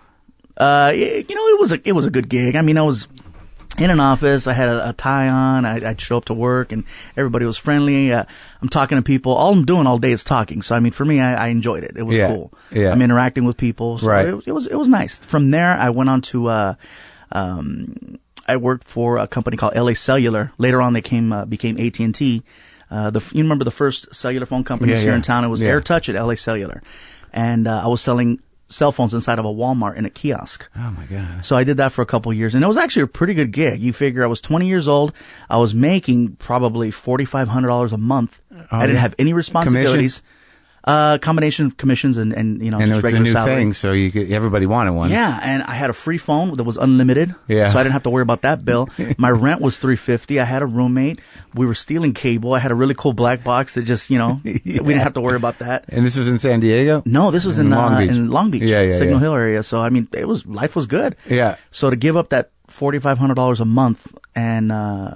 It was a good gig. I mean, I was in an office. I had a tie on. I'd show up to work and everybody was friendly. I'm talking to people. All I'm doing all day is talking. So, I mean, for me, I enjoyed it. It was cool. Yeah. I'm interacting with people. So right. It was nice. From there, I went on to, I worked for a company called LA Cellular. Later on, they became AT&T. You remember the first cellular phone companies here in town? It was AirTouch at LA Cellular. And, I was selling cell phones inside of a Walmart in a kiosk. Oh my God. So I did that for a couple of years and it was actually a pretty good gig. You figure I was 20 years old. I was making probably $4,500 a month. I didn't have any responsibilities. Combination of commissions and and just it was regular a new salary. thing, so everybody wanted one. Yeah, and I had a free phone that was unlimited. Yeah. So I didn't have to worry about that bill. My rent was $350. I had a roommate. We were stealing cable. I had a really cool black box that just, we didn't have to worry about that. And this was in San Diego? No, this was in Long Beach. Signal Hill area. So I mean, life was good. Yeah. So to give up that $4,500 a month, and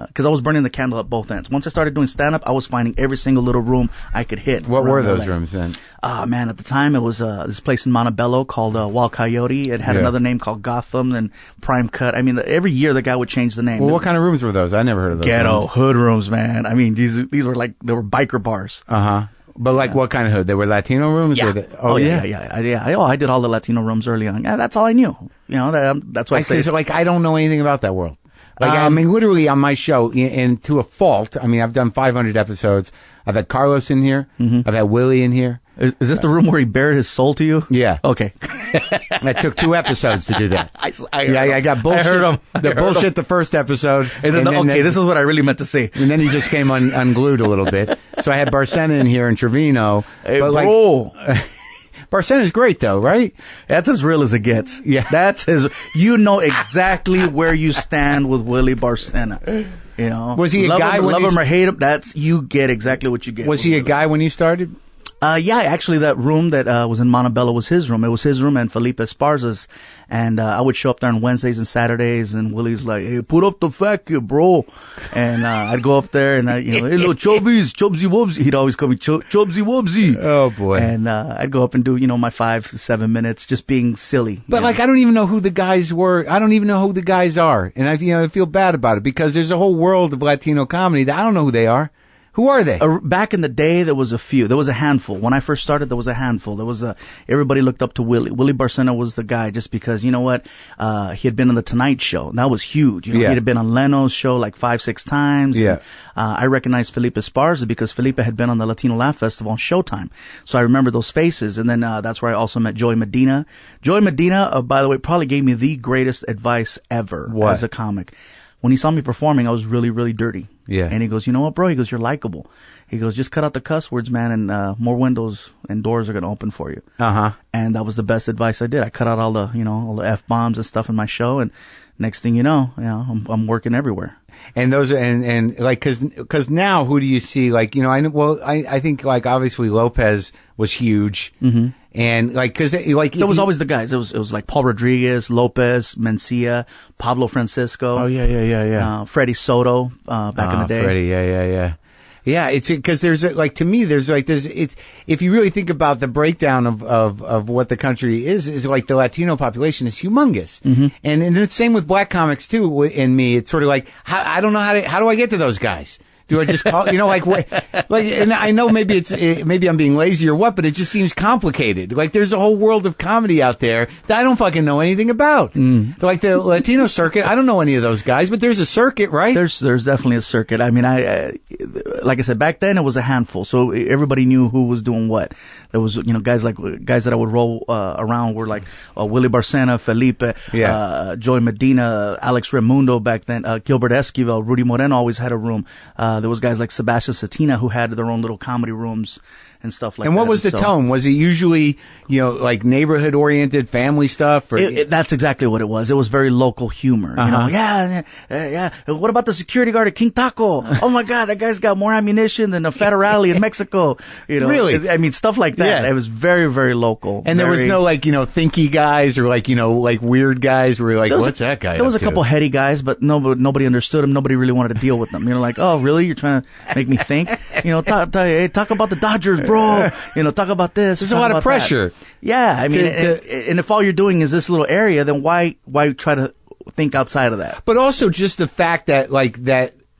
because I was burning the candle at both ends. Once I started doing stand up, I was finding every single little room I could hit. What were those rooms then? Man, at the time it was this place in Montebello called Wild Coyote. It had another name called Gotham and Prime Cut. I mean, every year the guy would change the name. Well, what kind of rooms were those? I never heard of those. Ghetto hood rooms, man. I mean, these were they were biker bars. But what kind of hood? They were Latino rooms? Yeah. I did all the Latino rooms early on. Yeah, that's all I knew. That's why I say. So, I don't know anything about that world. I mean, literally on my show, and to a fault, I mean, I've done 500 episodes. I've had Carlos in here. Mm-hmm. I've had Willie in here. Is this the room where he bared his soul to you? Yeah. Okay. That took 2 episodes to do that. I got bullshit. I heard him. The bullshit the first episode. And then, this is what I really meant to say. And then he just came unglued a little bit. So I had Barcena in here and Trevino. Hey, but bro. Barcena's great though, right? That's as real as it gets. Yeah. That's you know exactly where you stand with Willie Barcena. You know, was he a guy? Love him or hate him, you get exactly what you get. Was he a guy when you started? Yeah, actually that room that was in Montebello was his room. It was his room and Felipe Esparza's. And I would show up there on Wednesdays and Saturdays, and Willie's like, "Hey, put up the fat kid, bro." And I'd go up there and hey, little Chubbies, Chubsy Wubsy. He'd always call me Chubsy Wubsy. Oh boy. And I'd go up and do my 5 to 7 minutes, just being silly. But I don't even know who the guys were. I don't even know who the guys are, and I feel bad about it because there's a whole world of Latino comedy that I don't know who they are. Who are they? Back in the day, there was a few. There was a handful. When I first started, there was a handful. Everybody looked up to Willie. Willie Barcena was the guy just because, you know what? He had been on the Tonight Show. That was huge. He had been on Leno's show like 5-6 times. Yeah. And, I recognized Felipe Esparza because Felipe had been on the Latino Laugh Festival on Showtime. So I remember those faces. And then, that's where I also met Joey Medina. Joey Medina, by the way, probably gave me the greatest advice ever as a comic. When he saw me performing, I was really, really dirty. Yeah. And he goes, "You know what, bro?" He goes, "You're likable." He goes, "Just cut out the cuss words, man, and more windows and doors are going to open for you." Uh-huh. And that was the best advice I did. I cut out all the, all the F-bombs and stuff in my show, and next thing you know, I'm working everywhere. And those are, and like, cause now who do you see? Like, I think like obviously Lopez was huge. Mm-hmm. And like, cause like, there was always the guys. It was like Paul Rodriguez, Lopez, Mencia, Pablo Francisco. Oh, yeah. Freddie Soto, back in the day. Freddie, yeah. Yeah, it's because there's like, to me, there's like this. It's if you really think about the breakdown of what the country is like the Latino population is humongous, and it's same with black comics too. And me, it's sort of like I don't know how do I get to those guys? Do I just call, and I know maybe I'm being lazy or what, but it just seems complicated. Like there's a whole world of comedy out there that I don't fucking know anything about. Like the Latino circuit, I don't know any of those guys, but there's a circuit, right? There's definitely a circuit. I mean, like I said, back then it was a handful, so everybody knew who was doing what. There was, guys that I would roll around were like Willie Barcena, Felipe, Joey Medina, Alex Raimundo back then, Gilbert Esquivel, Rudy Moreno always had a room. There was guys like Sebastian Satina who had their own little comedy rooms and stuff like that. And what was the tone? Was it usually, like neighborhood oriented family stuff? Or? That's exactly what it was. It was very local humor. Yeah. What about the security guard at King Taco? Oh my God, that guy's got more ammunition than a federale in Mexico. Really? I mean, stuff like that. Yeah. It was very, very local. And there was no like, thinky guys or like, like weird guys where you're like, what's that guy? There was a couple heady guys, but nobody understood him. Nobody really wanted to deal with them. Like, oh, really? You're trying to make me think? Talk about the Dodgers, bro. Talk about this. There's a lot of pressure. That. Yeah. I mean, and if all you're doing is this little area, then why try to think outside of that? But also just the fact that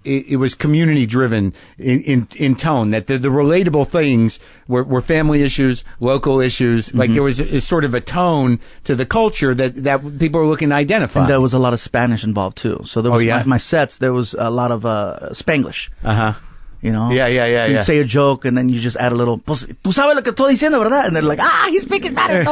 it was community driven in tone, that the relatable things were family issues, local issues. Like there was a sort of a tone to the culture that people were looking to identify. And there was a lot of Spanish involved too. So there was my sets, there was a lot of Spanglish. Uh-huh. Yeah. You'd say a joke and then you just add a little, pues, tú sabes lo que estoy diciendo, ¿verdad? And they're like, he's speaking Spanish.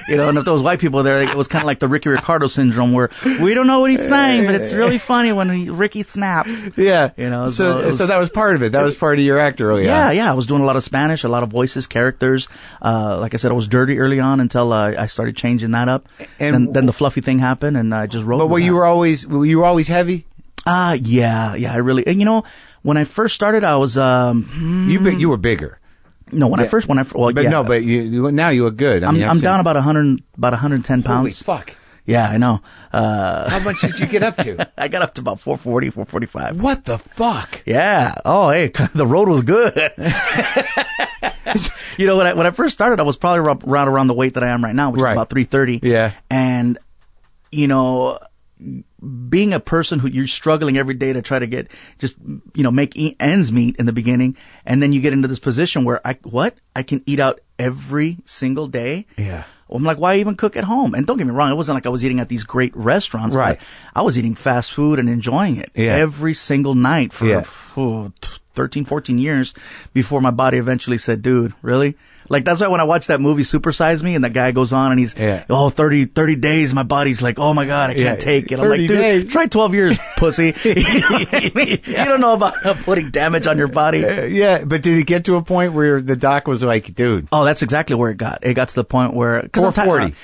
And if there was white people there, it was kind of like the Ricky Ricardo syndrome where we don't know what he's saying, but it's really funny when Ricky snaps. Yeah. So that was part of it. That was part of your act early on. Yeah. I was doing a lot of Spanish, a lot of voices, characters. Like I said, I was dirty early on until I started changing that up. And then the fluffy thing happened and I just wrote. But were you always heavy? Yeah, I really, and when I first started, I was, you were bigger. No, but you now you look good. I'm down about 110 pounds. Holy fuck. Yeah, I know. How much did you get up to? I got up to about 440, 445. What the fuck? Yeah. Oh, hey, the road was good. When I first started, I was probably around the weight that I am right now, which is about 330. Yeah. And, being a person who you're struggling every day to try to get make ends meet in the beginning, and then you get into this position where I can eat out every single day. Yeah. Well, I'm like, why even cook at home? And don't get me wrong, it wasn't like I was eating at these great restaurants. Right. But I was eating fast food and enjoying it every single night for 13, 14 years before my body eventually said, dude, really? Like, that's why when I watch that movie, Super Size Me, and that guy goes on and he's, 30 days, my body's like, oh my God, I can't take it. I'm like, dude, days. try 12 years, pussy. You don't know about putting damage on your body. Yeah, but did it get to a point where the doc was like, dude? Oh, that's exactly where it got. It got to the point where... 440.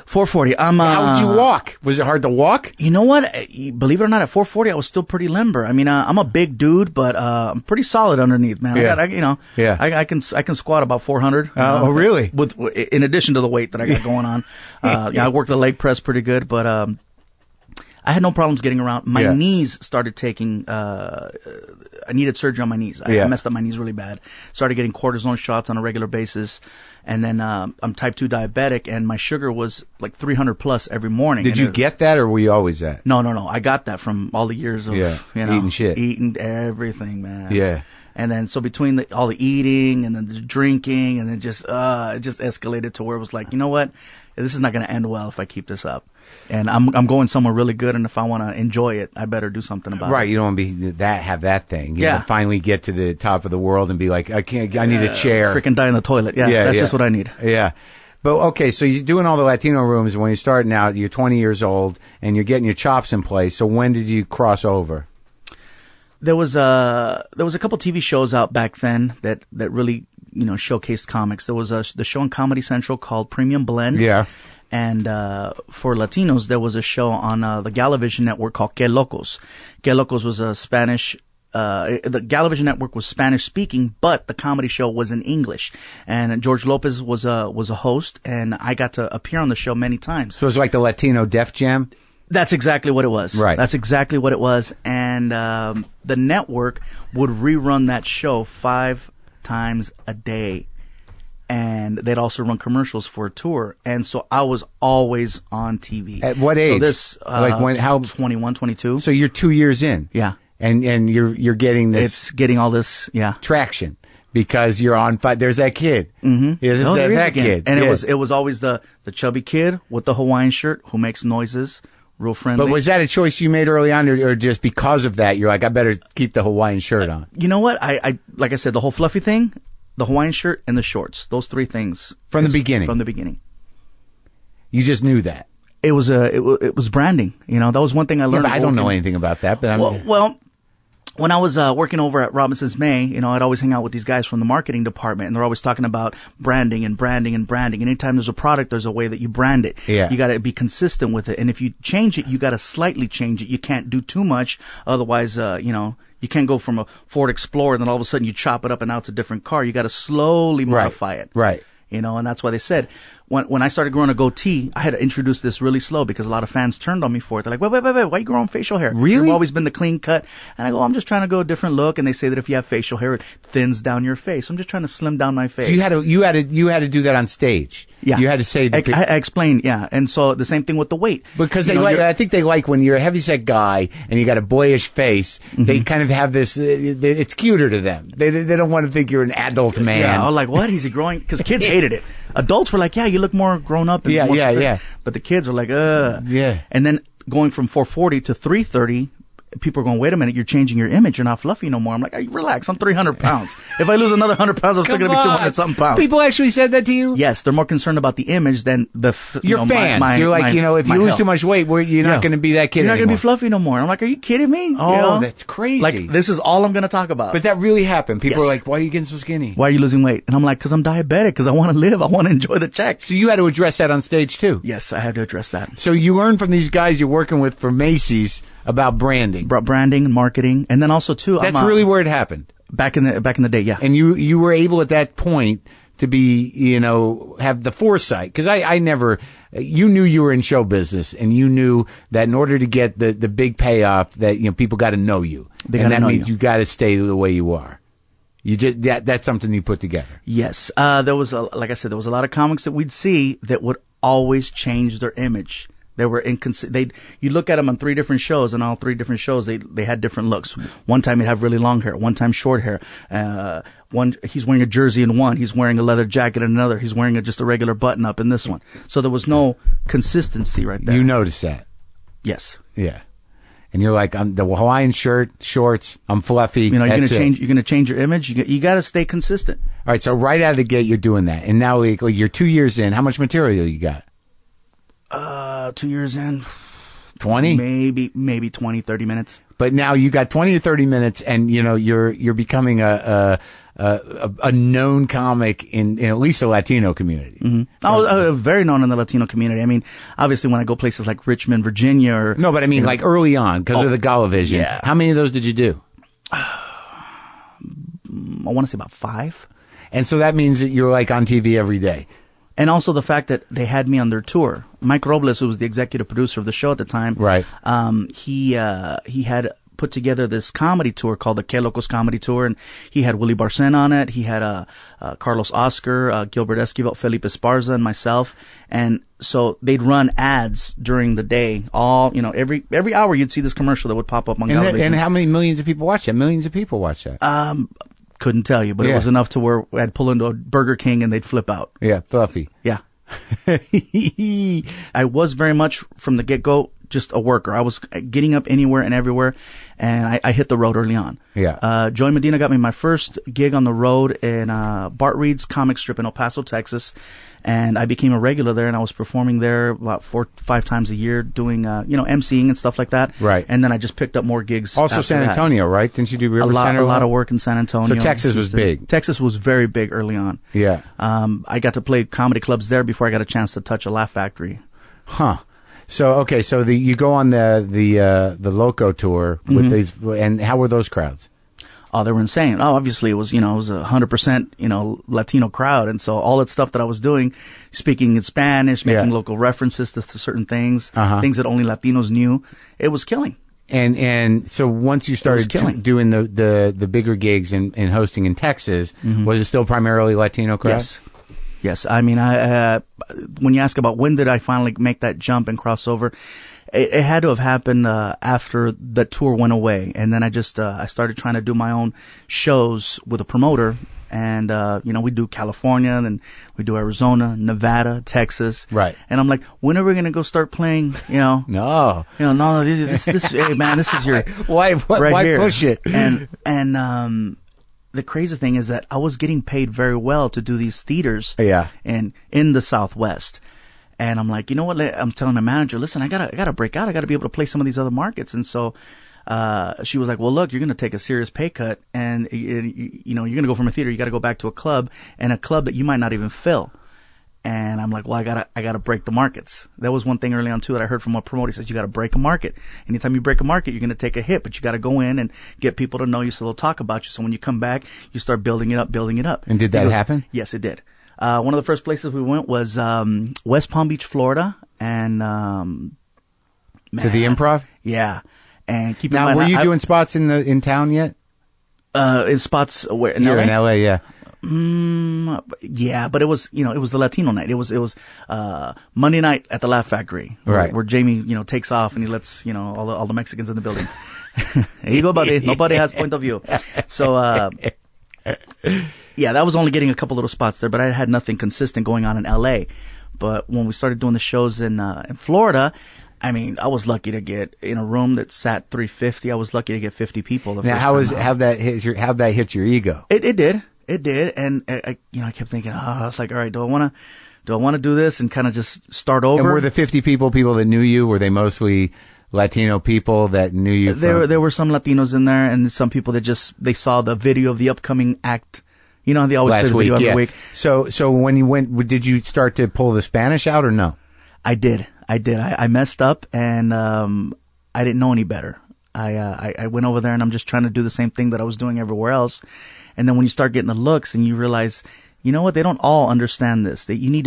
440. How'd you walk? Was it hard to walk? You know what? Believe it or not, at 440, I was still pretty limber. I mean, I'm a big dude, but I'm pretty solid underneath, man. Yeah. I can squat about 400. Oh, really? With in addition to the weight that I got going on. I work the leg press pretty good, but I had no problems getting around. My knees started taking. I needed surgery on my knees. I messed up my knees really bad. Started getting cortisone shots on a regular basis. And then I'm type 2 diabetic, and my sugar was like 300 plus every morning. Did you get that, or were you always that? No. I got that from all the years of eating shit. Eating everything, man. Yeah. And then so between all the eating and then the drinking, and then it just escalated to where it was like, you know what? This is not going to end well if I keep this up. And I'm going somewhere really good, and if I want to enjoy it, I better do something about it. Right, you don't want to be have that thing. You know, finally get to the top of the world and be like, I need a chair. Freaking die in the toilet. That's just what I need. Yeah. But okay, so you're doing all the Latino rooms. When you're starting out, you're 20 years old, and you're getting your chops in place. So when did you cross over? There was a couple TV shows out back then that really, showcased comics. There was the show on Comedy Central called Premium Blend. Yeah. And for Latinos, there was a show on the Galavision network called Que Locos. Que Locos was a Spanish. The Galavision network was Spanish speaking, but the comedy show was in English. And George Lopez was a host, and I got to appear on the show many times. So it was like the Latino Def Jam? That's exactly what it was. Right. That's exactly what it was. And the network would rerun that show 5 times a day. And they'd also run commercials for a tour. And so I was always on TV. At what age? So this, like when, how? 21, 22. So you're 2 years in. Yeah. And you're getting this. It's getting all this, traction. Because you're on fire. There's that kid. Mm-hmm. Yeah, there's that kid. And it was always the chubby kid with the Hawaiian shirt who makes noises. Real friendly. But was that a choice you made early on, or just because of that, you're like, I better keep the Hawaiian shirt on? You know what? I like I said, the whole fluffy thing, the Hawaiian shirt, and the shorts. Those 3 things. From the beginning? From the beginning. You just knew that? It was branding. That was one thing I learned. Yeah, but I don't know anything about that. But well, when I was working over at Robinson's May, I'd always hang out with these guys from the marketing department, and they're always talking about branding and branding and branding. And anytime there's a product, there's a way that you brand it. Yeah. You got to be consistent with it. And if you change it, you got to slightly change it. You can't do too much. Otherwise, you can't go from a Ford Explorer and then all of a sudden you chop it up and now it's a different car. You got to slowly modify it. Right. And that's why they said when I started growing a goatee, I had to introduce this really slow because a lot of fans turned on me for it. They're like, wait, why are you growing facial hair? Really? You've always been the clean cut. And I go, I'm just trying to go a different look. And they say that if you have facial hair, it thins down your face. I'm just trying to slim down my face. So you had to do that on stage. Yeah. You had to say I explained, yeah. And so the same thing with the weight. Because I think they like when you're a heavyset guy and you got a boyish face, they kind of have this, it's cuter to them. They don't want to think you're an adult man. Yeah, I was like, what? Is he growing? Because kids hated it. Adults were like, yeah, you look more grown up. And Yeah. But the kids were like, Yeah. And then going from 440 to 330, people are going, wait a minute, you're changing your image. You're not fluffy no more. I'm like, hey, relax. I'm 300 pounds. If I lose another 100 pounds, I'm still going to be 200 something pounds. People actually said that to you? Yes. They're more concerned about the image than your fans. You're like, if you lose too much weight, you're not going to be that kid You're not going anymore. to be fluffy no more. I'm like, are you kidding me? Oh, that's crazy. Like, this is all I'm going to talk about. But that really happened. People are like, why are you getting so skinny? Why are you losing weight? And I'm like, because I'm diabetic, because I want to live. I want to enjoy the check. So you had to address that on stage too? Yes, I had to address that. So you learned from these guys you're working with for Macy's about branding. About branding and marketing. And then also too, that's really where it happened. Back in the day, yeah. And you were able at that point to be, have the foresight. Cause you knew you were in show business and you knew that in order to get the big payoff that, people got to know you. And that means you got to stay the way you are. That's something you put together. Yes. Like I said, there was a lot of comics that we'd see that would always change their image. They were you look at them on 3 different shows, and all 3 different shows, they had different looks. One time he'd have really long hair, one time short hair. He's wearing a jersey in one, he's wearing a leather jacket in another, he's wearing just a regular button up in this one. So there was no consistency right there. You noticed that? Yes. Yeah. And you're like, I'm the Hawaiian shirt, shorts, I'm fluffy. You're gonna change your image. You got to stay consistent. All right, so right out of the gate, you're doing that. And now you're 2 years in. How much material you got? 2 years in. 20? Maybe 20, 30 minutes. But now you got 20 or 30 minutes, and you're becoming a known comic in at least the Latino community. Mm-hmm. I was very known in the Latino community. I mean, obviously when I go places like Richmond, Virginia, or no, but I mean like early on because of the Galavision. Yeah. How many of those did you do? I want to say about 5. And so that means that you're like on TV every day. And also the fact that they had me on their tour. Mike Robles, who was the executive producer of the show at the time, right? He had put together this comedy tour called the Que Locos Comedy Tour, and he had Willie Barcena on it. He had Carlos Oscar, Gilbert Esquivel, Felipe Esparza, and myself. And so they'd run ads during the day. Every hour you'd see this commercial that would pop up on television. And how many millions of people watch that? Millions of people watch that. Couldn't tell you, but it was enough to where I'd pull into a Burger King and they'd flip out. Yeah, fluffy. Yeah. I was very much from the get-go just a worker. I was getting up anywhere and everywhere, and I hit the road early on. Yeah. Joey Medina got me my first gig on the road in Bart Reed's comic strip in El Paso, Texas, and I became a regular there, and I was performing there about 4 or 5 times a year doing, emceeing and stuff like that. Right. And then I just picked up more gigs. Also San Antonio, right? Didn't you do River Center? A lot of work in San Antonio. So Texas was big. Texas was very big early on. Yeah. I got to play comedy clubs there before I got a chance to touch a Laugh Factory. Huh. So okay, so you go on the Loco tour with these, and how were those crowds? Oh, they were insane. Oh, obviously it was 100%, Latino crowd. And so all that stuff that I was doing, speaking in Spanish, making local references to certain things, things that only Latinos knew, it was killing. And so once you started doing the bigger gigs and hosting in Texas, was it still primarily Latino crowd? Yes. I mean, when you ask about when did I finally make that jump and cross over, it had to have happened after the tour went away, and then I started trying to do my own shows with a promoter, and we do California, and we do Arizona, Nevada, Texas, right? And I'm like, when are we gonna go start playing? No, this hey man, this is your why here. Push it? And the crazy thing is that I was getting paid very well to do these theaters, in the Southwest. And I'm like, you know what? I'm telling my manager, listen, I gotta break out. I gotta be able to play some of these other markets. And so, she was like, well, look, you're gonna take a serious pay cut, and you're gonna go from a theater, you gotta go back to a club, and a club that you might not even fill. And I'm like, well, I gotta break the markets. That was one thing early on too that I heard from a promoter. He says, you gotta break a market. Anytime you break a market, you're gonna take a hit, but you gotta go in and get people to know you so they'll talk about you. So when you come back, you start building it up. And did that happen? Yes, it did. One of the first places we went was West Palm Beach, Florida, and to the Improv. Yeah, and keep now. In mind, were you doing spots in town yet? In spots where in Here LA? In LA, yeah. Yeah, but it was it was the Latino night. It was Monday night at the Laugh Factory, where Jamie takes off and he lets all the Mexicans in the building. There you go, buddy. Nobody has point of view. So. Yeah, that was only getting a couple little spots there, but I had nothing consistent going on in L.A. But when we started doing the shows in Florida, I mean, I was lucky to get in a room that sat 350. I was lucky to get 50 people. Now, how'd that hit your ego? It did, and I kept thinking, I was like, all right, do I want to do this and kind of just start over? And were the 50 people that knew you? Were they mostly Latino people that knew you? There were some Latinos in there, and some people that they saw the video of the upcoming act. They always play the video every week. So when you went, did you start to pull the Spanish out or no? I did. I messed up, and I didn't know any better. I went over there, and I'm just trying to do the same thing that I was doing everywhere else. And then when you start getting the looks, and you realize, you know what? They don't all understand this. That you need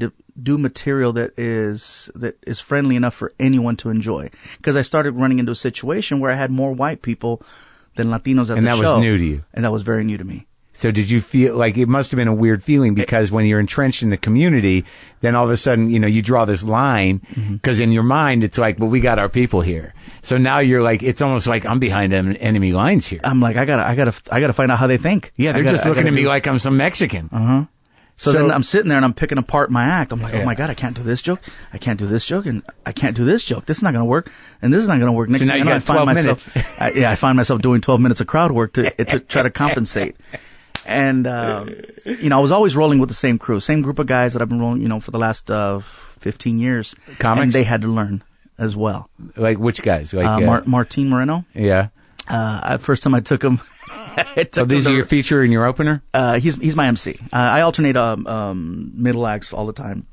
to do material that is friendly enough for anyone to enjoy. Because I started running into a situation where I had more white people than Latinos at the show. And that was new to you. And that was very new to me. So did you feel like it must have been a weird feeling because when you're entrenched in the community, then all of a sudden, you draw this line because in your mind, it's like, well, we got our people here. So now you're like, it's almost like I'm behind enemy lines here. I'm like, I gotta find out how they think. Yeah. They're just looking at me like I'm some Mexican. So then I'm sitting there and I'm picking apart my act. I'm like, oh my God, I can't do this joke. I can't do this joke. And I can't do this joke. This is not going to work. And this is not going to work. Next so now you got 12 minutes. I find myself doing 12 minutes of crowd work to try to compensate. And, I was always rolling with the same crew, same group of guys that I've been rolling, for the last 15 years. Comics? And they had to learn as well. Like which guys? Like Martin Moreno. Yeah. First time I took him. So these are your feature and your opener? He's my MC. I alternate middle acts all the time.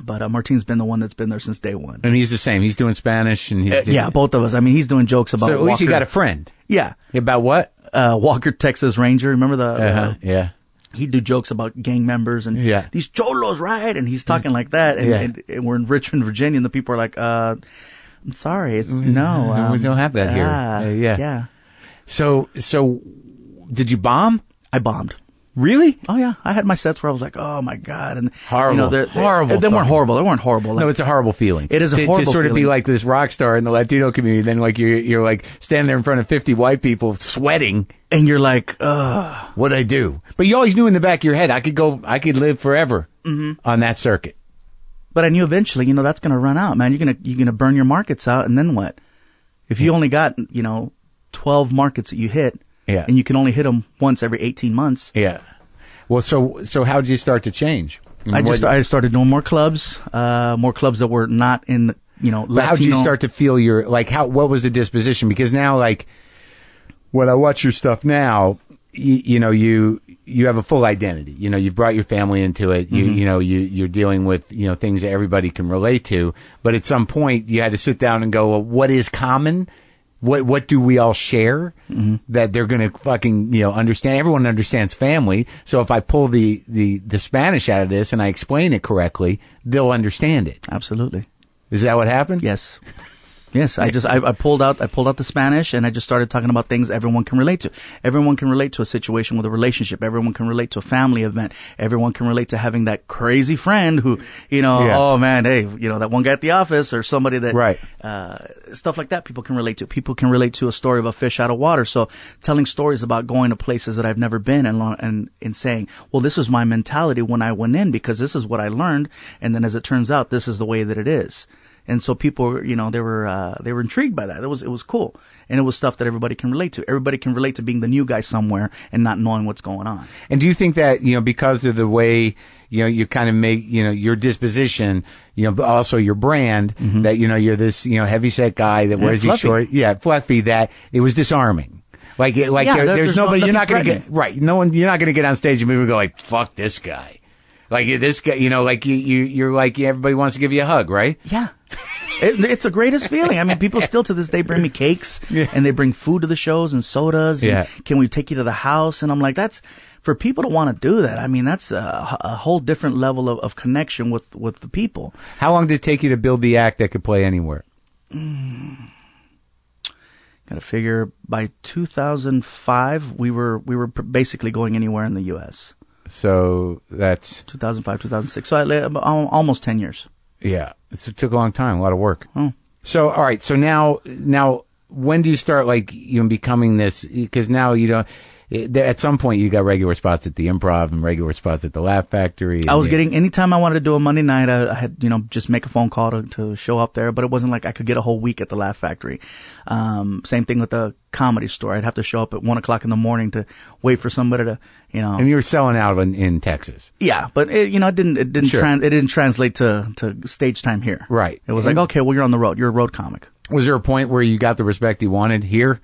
But Martin's been the one that's been there since day one. And he's the same. He's doing Spanish and he's yeah, both of us. I mean, he's doing jokes about So at least Walker. you got a friend. Yeah. About what? Walker, Texas Ranger. Remember the yeah. He'd do jokes about gang members and these cholos, right? And he's talking like that. And we're in Richmond, Virginia, and the people are like, I'm sorry. No. We don't have that here. Yeah. So did you bomb? I bombed. Really? Oh yeah, I had my sets where I was like, "Oh my god!" And horrible, horrible. They weren't horrible. They weren't horrible. No, it's a horrible feeling. It is a horrible to sort of feeling. be like this rock star in the Latino community. Then like you're like standing there in front of 50 white people sweating, and you're like, "Ugh, what'd I do?" But you always knew in the back of your head, I could live forever on that circuit. But I knew eventually, that's going to run out, man. You're gonna burn your markets out, and then what? If you only got 12 markets that you hit, and you can only hit them once every 18 months, Well, so how did you start to change? I started doing more clubs that were not in, Latino. How did you start to feel what was the disposition? Because now, like, when I watch your stuff now, you have a full identity. You've brought your family into it. You're dealing with, things that everybody can relate to. But at some point, you had to sit down and go, well, what is common? What do we all share that they're going to fucking, understand? Everyone understands family. So if I pull the Spanish out of this and I explain it correctly, they'll understand it. Absolutely. Is that what happened? Yes. Yes, I pulled out the Spanish and I just started talking about things everyone can relate to. Everyone can relate to a situation with a relationship. Everyone can relate to a family event. Everyone can relate to having that crazy friend who, oh man, hey, that one guy at the office or somebody that, right. Stuff like that people can relate to. People can relate to a story of a fish out of water. So telling stories about going to places that I've never been and saying, well, this was my mentality when I went in because this is what I learned. And then as it turns out, this is the way that it is. And so people, they were intrigued by that. It was cool. And it was stuff that everybody can relate to. Everybody can relate to being the new guy somewhere and not knowing what's going on. And do you think that, because of the way, you kind of make, your disposition, but also your brand, that, you're this, heavyset guy that wears these short, fluffy, that it was disarming. There's nobody, you're not going to get, right. No one, you're not going to get on stage and people go like, fuck this guy. Like this guy, you're like, everybody wants to give you a hug, right? Yeah. It's the greatest feeling. I mean, people still to this day bring me cakes and they bring food to the shows and sodas. And can we take you to the house? And I'm like, that's for people to want to do that. I mean, that's a whole different level of connection with the people. How long did it take you to build the act that could play anywhere? Got to figure by 2005, we were basically going anywhere in the U.S. So that's 2005, 2006. So almost 10 years. Yeah. It took a long time, a lot of work. Oh. So, all right. So now, when do you start becoming this? Because now at some point you got regular spots at the Improv and regular spots at the Laugh Factory. I was getting, anytime I wanted to do a Monday night, I had, just make a phone call to show up there, but it wasn't like I could get a whole week at the Laugh Factory. Same thing with the Comedy Store. I'd have to show up at 1:00 in the morning to wait for somebody to, And you were selling out in Texas. Yeah, but it didn't translate to stage time here. Right. It was like, okay, well, you're on the road. You're a road comic. Was there a point where you got the respect you wanted here?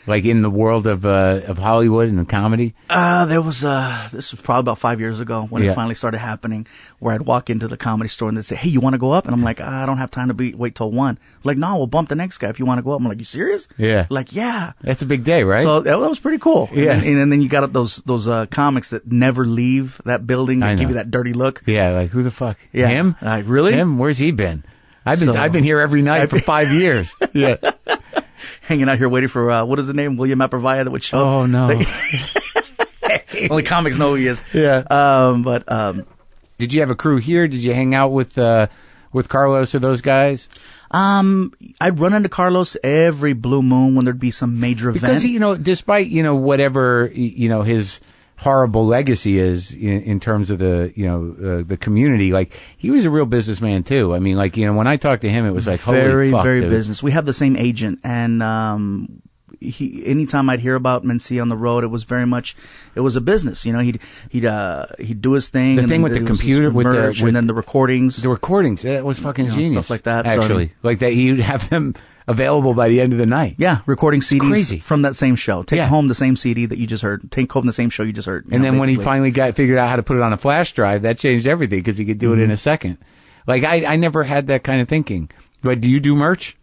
Like in the world of Hollywood and the comedy? This was probably about 5 years ago when it finally started happening, where I'd walk into the Comedy Store and they'd say, hey, you want to go up? And I'm like, I don't have time to wait till 1. Like, no, we'll bump the next guy if you want to go up. I'm like, you serious? Yeah. Like, yeah. That's a big day, right? So that was pretty cool. Yeah. And then you got those comics that never leave that building and give you that dirty look. Yeah, like, who the fuck? Yeah. Him? Really? Him? Where's he been? I've been here every night for 5 years. Yeah. Hanging out here waiting for, what is the name? William Aprovaya that would show up. Oh, no. Only comics know who he is. Yeah. Did you have a crew here? Did you hang out with Carlos or those guys? I'd run into Carlos every blue moon when there'd be some major event. Because, despite, whatever, his horrible legacy is in terms of the community, like, he was a real businessman too. I mean, like, when I talked to him, it was like, holy fuck, very dude. business. We have the same agent, and anytime I'd hear about Mencia on the road, it was very much, it was a business. You know, he'd do his thing. The thing with the computer, and then the recordings. The recordings, that was fucking genius. Stuff like that. Actually, like that, he'd have them available by the end of the night. Yeah, recording CDs crazy. From that same show. Take home the same CD that you just heard. Take home the same show you just heard. And then when he finally figured out how to put it on a flash drive, that changed everything because he could do it in a second. Like I never had that kind of thinking. But do you do merch?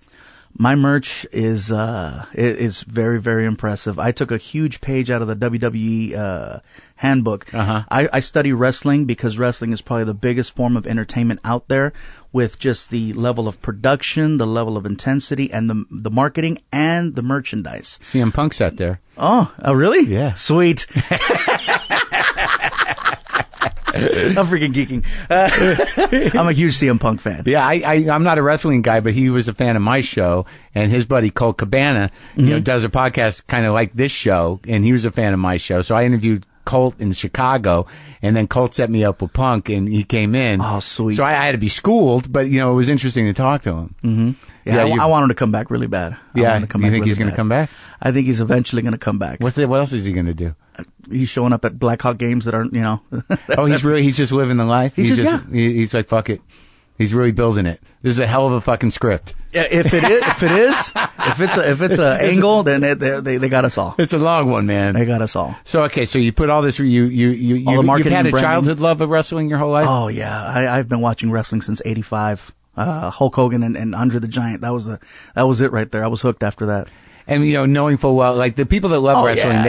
My merch is very, very impressive. I took a huge page out of the WWE handbook. I study wrestling because wrestling is probably the biggest form of entertainment out there, with just the level of production, the level of intensity, and the marketing and the merchandise. CM Punk sat there. Oh, really? Yeah. Sweet. I'm freaking geeking. I'm a huge CM Punk fan. Yeah, I'm not a wrestling guy, but he was a fan of my show, and his buddy Colt Cabana, you know, does a podcast kind of like this show, and he was a fan of my show. So I interviewed Colt in Chicago, and then Colt set me up with Punk, and he came in. Oh, sweet. So I had to be schooled, but, you know, it was interesting to talk to him. Mm-hmm. Yeah, I want him to come back really bad. Yeah, you think he's going to come back? I think he's eventually going to come back. What else is he going to do? He's showing up at Blackhawk games that aren't, you know. Oh, he's just living the life? He's like, fuck it. He's really building it. This is a hell of a fucking script. Yeah, if it's a angle, then they got us all. It's a long one, man. They got us all. So okay, so you put all this. You've had a childhood love of wrestling your whole life. Oh yeah, I've been watching wrestling since '85. Hulk Hogan and Andre the Giant. That was it right there. I was hooked after that. And, you know, knowing full well, like the people that love wrestling,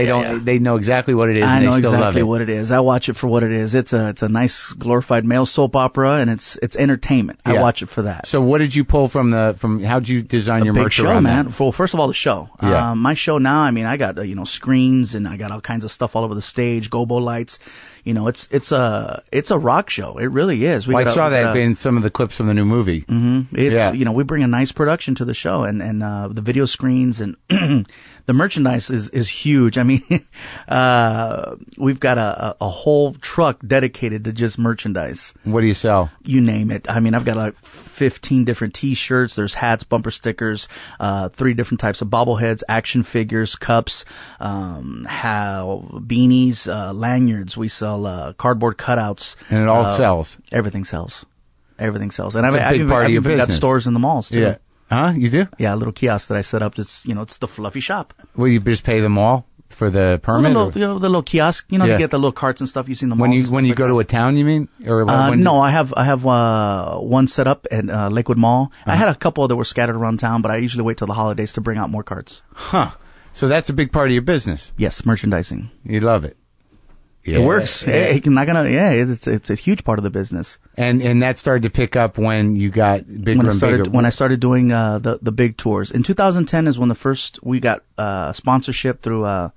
they know exactly what it is, and they still love it. I know exactly what it is. I watch it for what it is. It's a nice glorified male soap opera, and it's entertainment. I watch it for that. So what did you pull from how'd you design your merch around man? that? Well, first of all, the show. Yeah. My show now, I mean, I got, screens, and I got all kinds of stuff all over the stage, gobo lights. You know, it's a rock show. It really is. I saw that in some of the clips from the new movie. Mm-hmm. We bring a nice production to the show, and the video screens and the merchandise is huge. I mean, we've got a whole truck dedicated to just merchandise. What do you sell? You name it. I mean, I've got like 15 different T-shirts. There's hats, bumper stickers, 3 different types of bobbleheads, action figures, cups, beanies, lanyards. We sell cardboard cutouts, and it all sells. Everything sells. Everything sells. And I've even got stores in the malls too. Yeah. Huh? You do? Yeah, a little kiosk that I set up. It's the fluffy shop. Will you just pay them all for the permit? The little kiosk. You get the little carts and stuff you see in the malls. When you go to a town, you mean? Or no, I have one set up at Lakewood Mall. I had a couple that were scattered around town, but I usually wait till the holidays to bring out more carts. Huh. So that's a big part of your business. Yes, merchandising. You love it. Yeah. It works. It's a huge part of the business. And that started to pick up when you got bigger and bigger. When I started doing the big tours. In 2010 is when we got sponsorship through what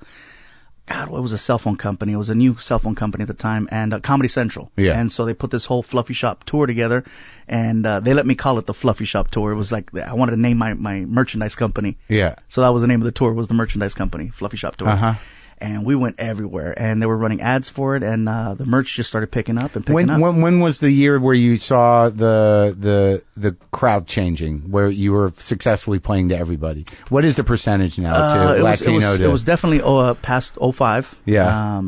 was a cell phone company? It was a new cell phone company at the time, and Comedy Central. Yeah. And so they put this whole Fluffy Shop tour together, and they let me call it the Fluffy Shop tour. It was like I wanted to name my merchandise company. Yeah. So that was the name of the tour, was the merchandise company, Fluffy Shop tour. Uh-huh. And we went everywhere, and they were running ads for it, and the merch just started picking up and picking up. When was the year where you saw the crowd changing, where you were successfully playing to everybody? What is the percentage now to Latino? It was definitely past 05. Yeah.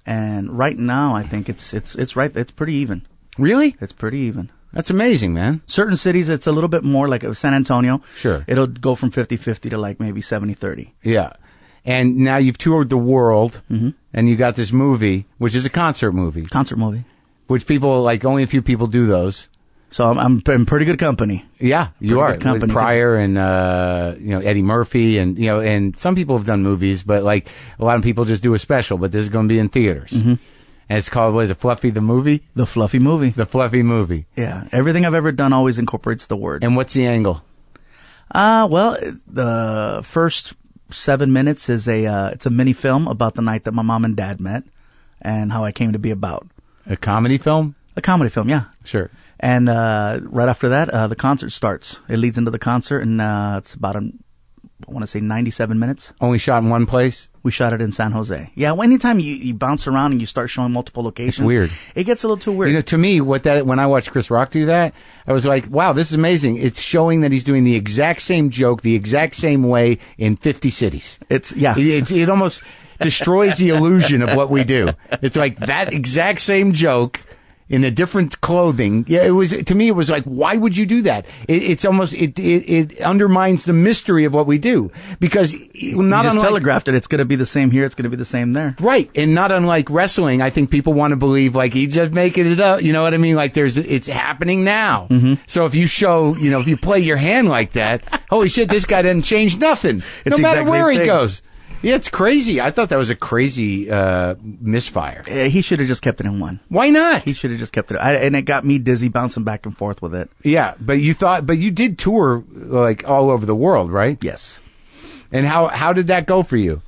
And right now, I think it's right. It's pretty even. Really? It's pretty even. That's amazing, man. Certain cities, it's a little bit more, like San Antonio. Sure. It'll go from 50-50 to like maybe 70-30. Yeah. And now you've toured the world, and you got this movie, which is a concert movie. Concert movie. Which only a few people do those. So I'm in pretty good company. Yeah, you are. With Pryor and, Eddie Murphy and some people have done movies, but like a lot of people just do a special, but this is going to be in theaters. Mm-hmm. And it's called, what is it, Fluffy the Movie? The Fluffy Movie. The Fluffy Movie. Yeah. Everything I've ever done always incorporates the word. And what's the angle? Well, the first 7 minutes is it's a mini film about the night that my mom and dad met and how I came to be about. A comedy film? A comedy film, yeah. Sure. And right after that, the concert starts. It leads into the concert, and it's about I want to say 97 minutes. Only shot in one place? We shot it in San Jose. Yeah, well, anytime you bounce around and you start showing multiple locations, it's weird. It gets a little too weird. You know, to me, when I watched Chris Rock do that, I was like, wow, this is amazing. It's showing that he's doing the exact same joke, the exact same way in 50 cities. It almost destroys the illusion of what we do. It's like that exact same joke in a different clothing. Yeah, to me, it was like, why would you do that? It's almost, it undermines the mystery of what we do, because not just telegraphed it. It's going to be the same here. It's going to be the same there. Right. And not unlike wrestling, I think people want to believe like he's just making it up. You know what I mean? Like it's happening now. Mm-hmm. So if you show, if you play your hand like that, holy shit, this guy doesn't change nothing. No matter where he goes. Yeah, it's crazy. I thought that was a crazy misfire. He should have just kept it in one. Why not? He should have just kept it. And it got me dizzy bouncing back and forth with it. Yeah, but you did tour like all over the world, right? Yes. And how did that go for you?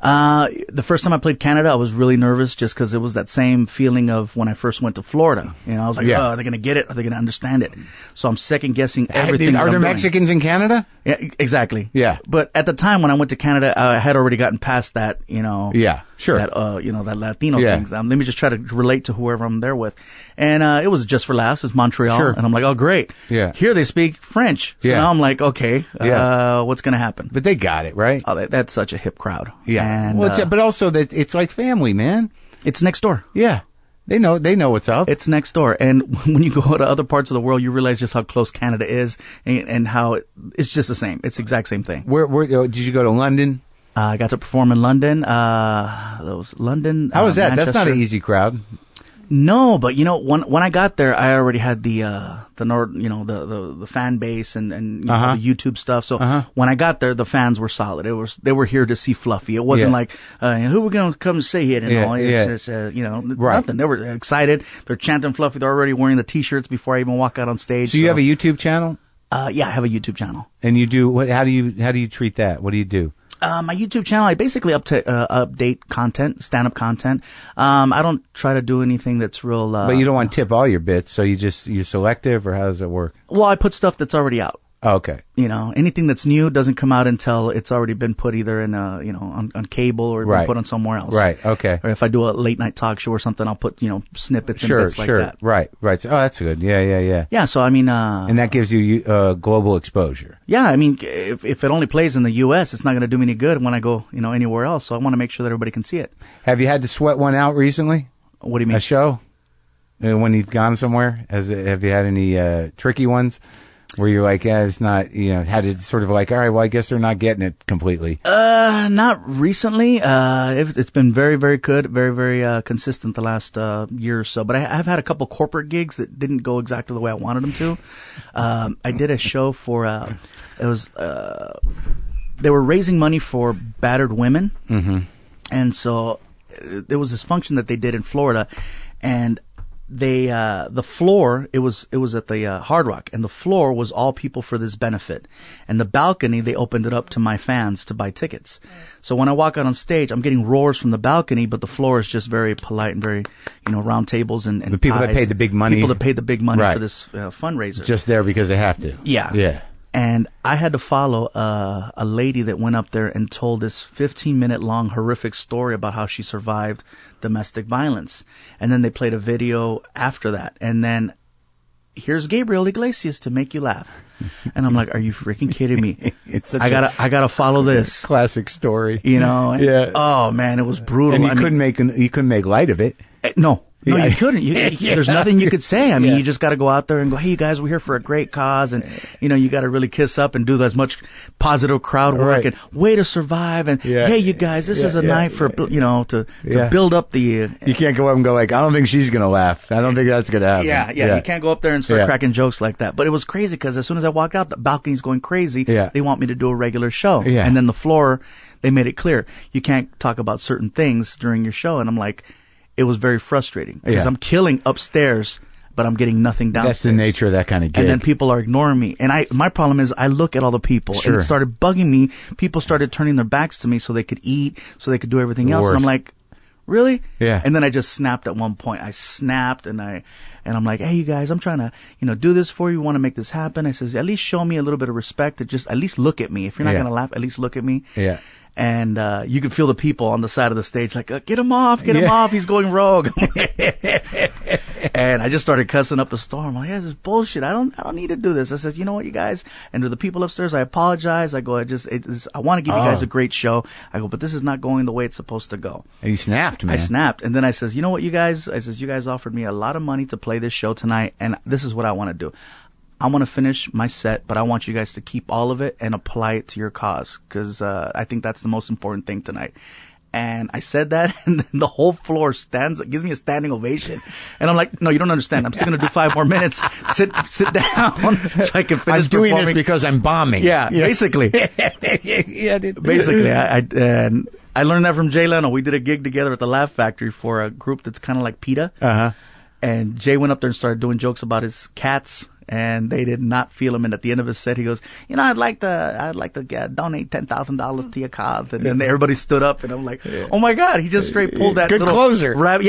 The first time I played Canada, I was really nervous just because it was that same feeling of when I first went to Florida. I was like, oh, are they going to get it? Are they going to understand it? So I'm second guessing everything. Are there Mexicans in Canada? Yeah, exactly. Yeah. But at the time when I went to Canada, I had already gotten past that, Yeah, sure. That, that Latino thing. Let me just try to relate to whoever I'm there with. And, it was just for laughs. It's Montreal. Sure. And I'm like, oh, great. Yeah. Here they speak French. So now I'm like, okay, what's going to happen? But they got it, right? Oh, that's such a hip crowd. Yeah. And, but also that it's like family, man. It's next door. Yeah. They know what's up. It's next door. And when you go to other parts of the world, you realize just how close Canada is and how it's just the same. It's the exact same thing. Where did you go to London? I got to perform in London. London. How was that? Manchester. That's not an easy crowd. No, but when I got there, I already had the fan base and the YouTube stuff. So when I got there, the fans were solid. They were here to see Fluffy. It wasn't like who we're gonna come see it and all. It's just, nothing. They were excited. They're chanting Fluffy. They're already wearing the T-shirts before I even walk out on stage. So you have a YouTube channel? Yeah, I have a YouTube channel. And you do what? How do you treat that? What do you do? My YouTube channel, I basically update content, stand-up content. I don't try to do anything that's real. But you don't want to tip all your bits, so you're selective, or how does it work? Well, I put stuff that's already out. Oh, okay. Anything that's new doesn't come out until it's already been put either in on cable or been put on somewhere else. Right. Okay. Or if I do a late night talk show or something, I'll put snippets and bits like that. Right. So, that's good. Yeah. Yeah. So I mean, and that gives you global exposure. Yeah. I mean, if it only plays in the U.S., it's not going to do me any good when I go anywhere else. So I want to make sure that everybody can see it. Have you had to sweat one out recently? What do you mean? A show? When you've gone somewhere, have you had any tricky ones? Where you're like, it's not, had it sort of like, all right, well, I guess they're not getting it completely. Not recently. It's been very, very good, very, very consistent the last year or so. But I've had a couple corporate gigs that didn't go exactly the way I wanted them to. I did a show for, they were raising money for battered women. Mm-hmm. And so there was this function that they did in Florida, and the floor, it was at the Hard Rock, and the floor was all people for this benefit, and the balcony, they opened it up to my fans to buy tickets. So when I walk out on stage, I'm getting roars from the balcony, but the floor is just very polite and very round tables and the people that paid the big money, for this fundraiser, just there because they have to. Yeah. And I had to follow a lady that went up there and told this 15-minute long horrific story about how she survived domestic violence. And then they played a video after that. And then here's Gabriel Iglesias to make you laugh. And I'm like, are you freaking kidding me? I gotta follow this classic story. Yeah. Oh man, it was brutal. And you couldn't make light of it. No, you couldn't. There's nothing you could say. I mean, you just got to go out there and go, hey, you guys, we're here for a great cause. And, you got to really kiss up and do as much positive crowd work and way to survive. And, hey, you guys, this is a night for, to build up the... you can't go up and go like, I don't think she's going to laugh. I don't think that's going to happen. Yeah. You can't go up there and start cracking jokes like that. But it was crazy because as soon as I walked out, the balcony's going crazy. Yeah. They want me to do a regular show. Yeah. And then the floor, they made it clear. You can't talk about certain things during your show. And I'm like... It was very frustrating because I'm killing upstairs, but I'm getting nothing downstairs. That's the nature of that kind of gig. And then people are ignoring me. And my problem is I look at all the people and it started bugging me. People started turning their backs to me so they could eat, so they could do everything else. And I'm like, Really? Yeah. And then I just snapped at one point. I snapped and I'm like, hey, you guys, I'm trying to, do this for you. Want to make this happen. I says, at least show me a little bit of respect to just at least look at me. If you're not going to laugh, at least look at me. Yeah. And you could feel the people on the side of the stage like, get him off, him off. He's going rogue. And I just started cussing up a storm. I'm like, this is bullshit. I don't need to do this. I said, you know what, you guys? And to the people upstairs, I apologize. I go, I want to give you guys a great show. I go, but this is not going the way it's supposed to go. And you snapped, man. I snapped. And then I says, you know what, you guys? I says, you guys offered me a lot of money to play this show tonight. And this is what I want to do. I want to finish my set, but I want you guys to keep all of it and apply it to your cause, because I think that's the most important thing tonight. And I said that, and then the whole floor gives me a standing ovation. And I'm like, no, you don't understand. I'm still going to do 5 more minutes. Sit down so I can finish I'm doing performing. this because I'm bombing. Yeah. Basically. Yeah, dude. Basically, and I learned that from Jay Leno. We did a gig together at the Laugh Factory for a group that's kind of like PETA. Uh-huh. And Jay went up there and started doing jokes about his cats. And they did not feel him. And at the end of his set, he goes, I'd like to donate $10,000 to your cause. And then everybody stood up, and I'm like, oh my God, he just straight pulled that good little closer. Great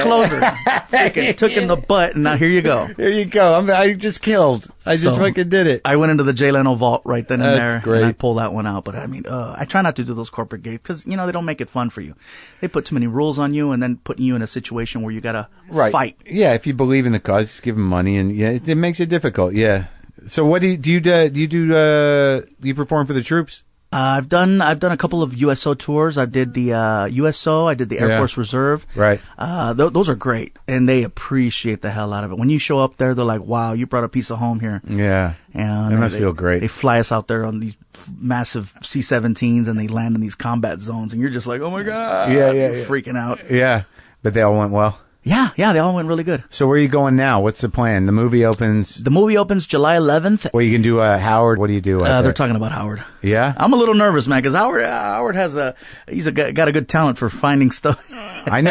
closer. Freaking took in the butt, and now here you go. Here you go. I just killed. I just fucking did it. I went into the Jay Leno vault right then and there. Great. And I pulled that one out. But I mean, I try not to do those corporate gigs because, they don't make it fun for you. They put too many rules on you and then putting you in a situation where you got to fight. Yeah, if you believe in the cause, just give them money, and it makes it difficult. Yeah. So what do you perform for the troops? I've done a couple of USO tours. I did the USO. I did the Air Force Reserve. Right. Those are great, and they appreciate the hell out of it. When you show up there, they're like, "Wow, you brought a piece of home here." Yeah. It must feel great. They fly us out there on these massive C-17s, and they land in these combat zones, and you're just like, "Oh my God!" Yeah. Freaking out. Yeah, but they all went well. Yeah, they all went really good. So where are you going now? What's the plan? The movie opens July 11th. Well, you can do Howard. What do you do? They're talking about Howard. Yeah? I'm a little nervous, man, because Howard has got a good talent for finding stuff. I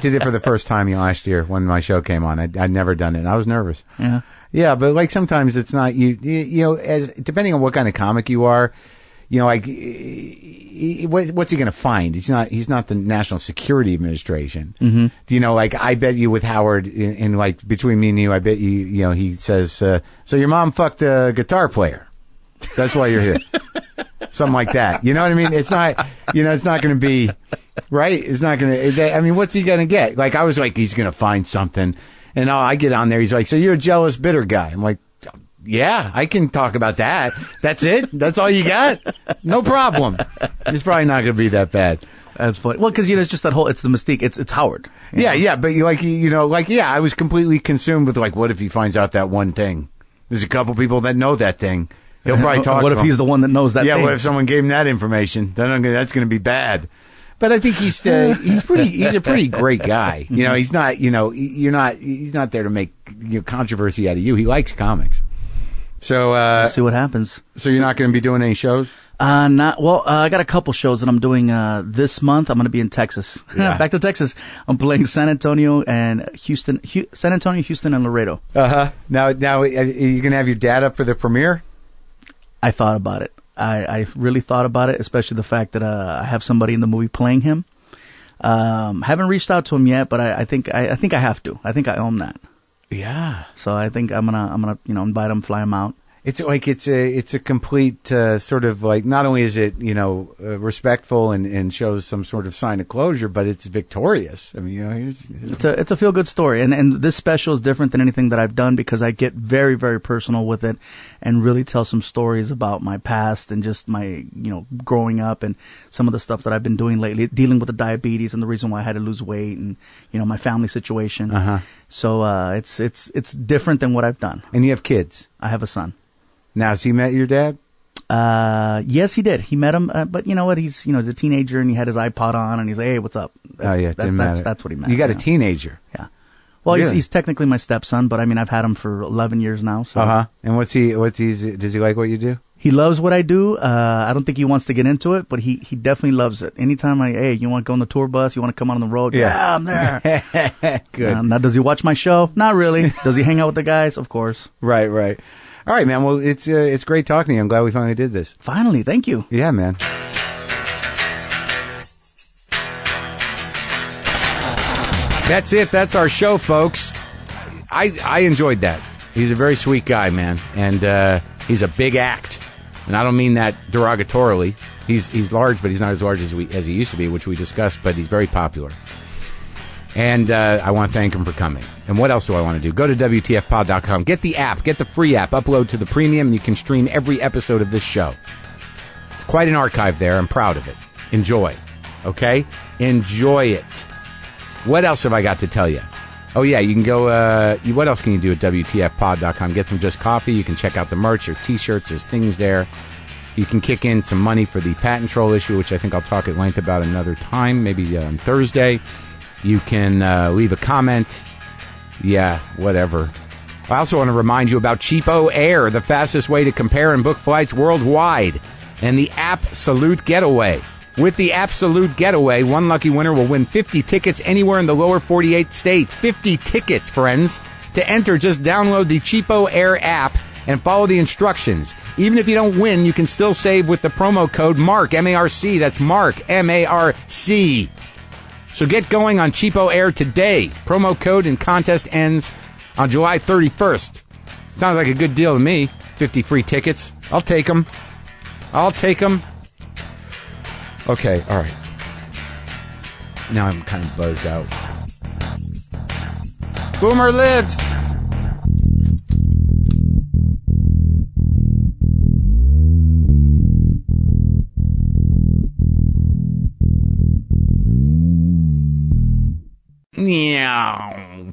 did it for the first time last year when my show came on. I'd never done it, and I was nervous. Yeah. Yeah, but like sometimes it's not as depending on what kind of comic you are. What's he going to find? He's not the National Security Administration. Mm-hmm. I bet you with Howard in like between me and you, I bet you, he says, so your mom fucked a guitar player. That's why you're here. Something like that. You know what I mean? It's not, it's not going to be right. It's not going to, I mean, what's he going to get? Like, I was like, he's going to find something. And I get on there. He's like, so you're a jealous, bitter guy. I'm like, yeah, I can talk about that. That's it? That's all you got? No problem. It's probably not going to be that bad. That's funny. Well, because it's just that whole. It's the mystique. It's Howard. Yeah. But I was completely consumed with like, what if he finds out that one thing? There's a couple people that know that thing. He'll probably talk. What to if him. he's the one that knows that? Yeah. thing? What if someone gave him that information? Then that's going to be bad. But I think he's a pretty great guy. He's not. He's not there to make controversy out of you. He likes comics. So we'll see what happens. So you're not going to be doing any shows? I got a couple shows that I'm doing this month. I'm going to be in Texas. Yeah. Back to Texas. I'm playing San Antonio, Houston, and Laredo. Now, are you going to have your dad up for the premiere? I thought about it. I really thought about it, especially the fact that I have somebody in the movie playing him. Haven't reached out to him yet, but I think I have to. I think I own that. Yeah. So I think I'm gonna invite him, fly him out. It's like it's a complete sort of like, not only is it respectful and shows some sort of sign of closure, but it's victorious. I mean, it's a feel good story, and this special is different than anything that I've done because I get very, very personal with it and really tell some stories about my past and just my growing up and some of the stuff that I've been doing lately, dealing with the diabetes and the reason why I had to lose weight and my family situation. So it's different than what I've done. And you have kids. I have a son. Now, has he met your dad? Yes, he did. He met him, but you know what? He's a teenager and he had his iPod on and he's like, "Hey, what's up?" That's what he meant. You got a teenager. Yeah. Well, really? he's technically my stepson, but I mean, I've had him for 11 years now. So. And does he like what you do? He loves what I do. I don't think he wants to get into it, but he definitely loves it. Anytime you want to go on the tour bus, you want to come on the road? Yeah, I'm there. Good. Now, does he watch my show? Not really. Does he hang out with the guys? Of course. Right. All right, man. Well, it's great talking to you. I'm glad we finally did this. Finally. Thank you. Yeah, man. That's it. That's our show, folks. I enjoyed that. He's a very sweet guy, man. And he's a big act. And I don't mean that derogatorily. He's large, but he's not as large as he used to be, which we discussed, but he's very popular. And I want to thank him for coming. And what else do I want to do? Go to WTFpod.com. Get the app. Get the free app. Upload to the premium, and you can stream every episode of this show. It's quite an archive there. I'm proud of it. Enjoy. Okay? Enjoy it. What else have I got to tell you? Oh, yeah, you can go, what else can you do at WTFpod.com? Get some Just Coffee. You can check out the merch. There's T-shirts. There's things there. You can kick in some money for the patent troll issue, which I think I'll talk at length about another time, maybe on Thursday. You can leave a comment. Yeah, whatever. I also want to remind you about Cheapo Air, the fastest way to compare and book flights worldwide, and the Absolute Getaway. With the Absolute Getaway, one lucky winner will win 50 tickets anywhere in the lower 48 states. 50 tickets, friends. To enter, just download the Cheapo Air app and follow the instructions. Even if you don't win, you can still save with the promo code MARC, M-A-R-C. That's MARC, M-A-R-C. So get going on Cheapo Air today. Promo code and contest ends on July 31st. Sounds like a good deal to me. 50 free tickets. I'll take them. Okay, all right. Now I'm kind of buzzed out. Boomer lives! Meow.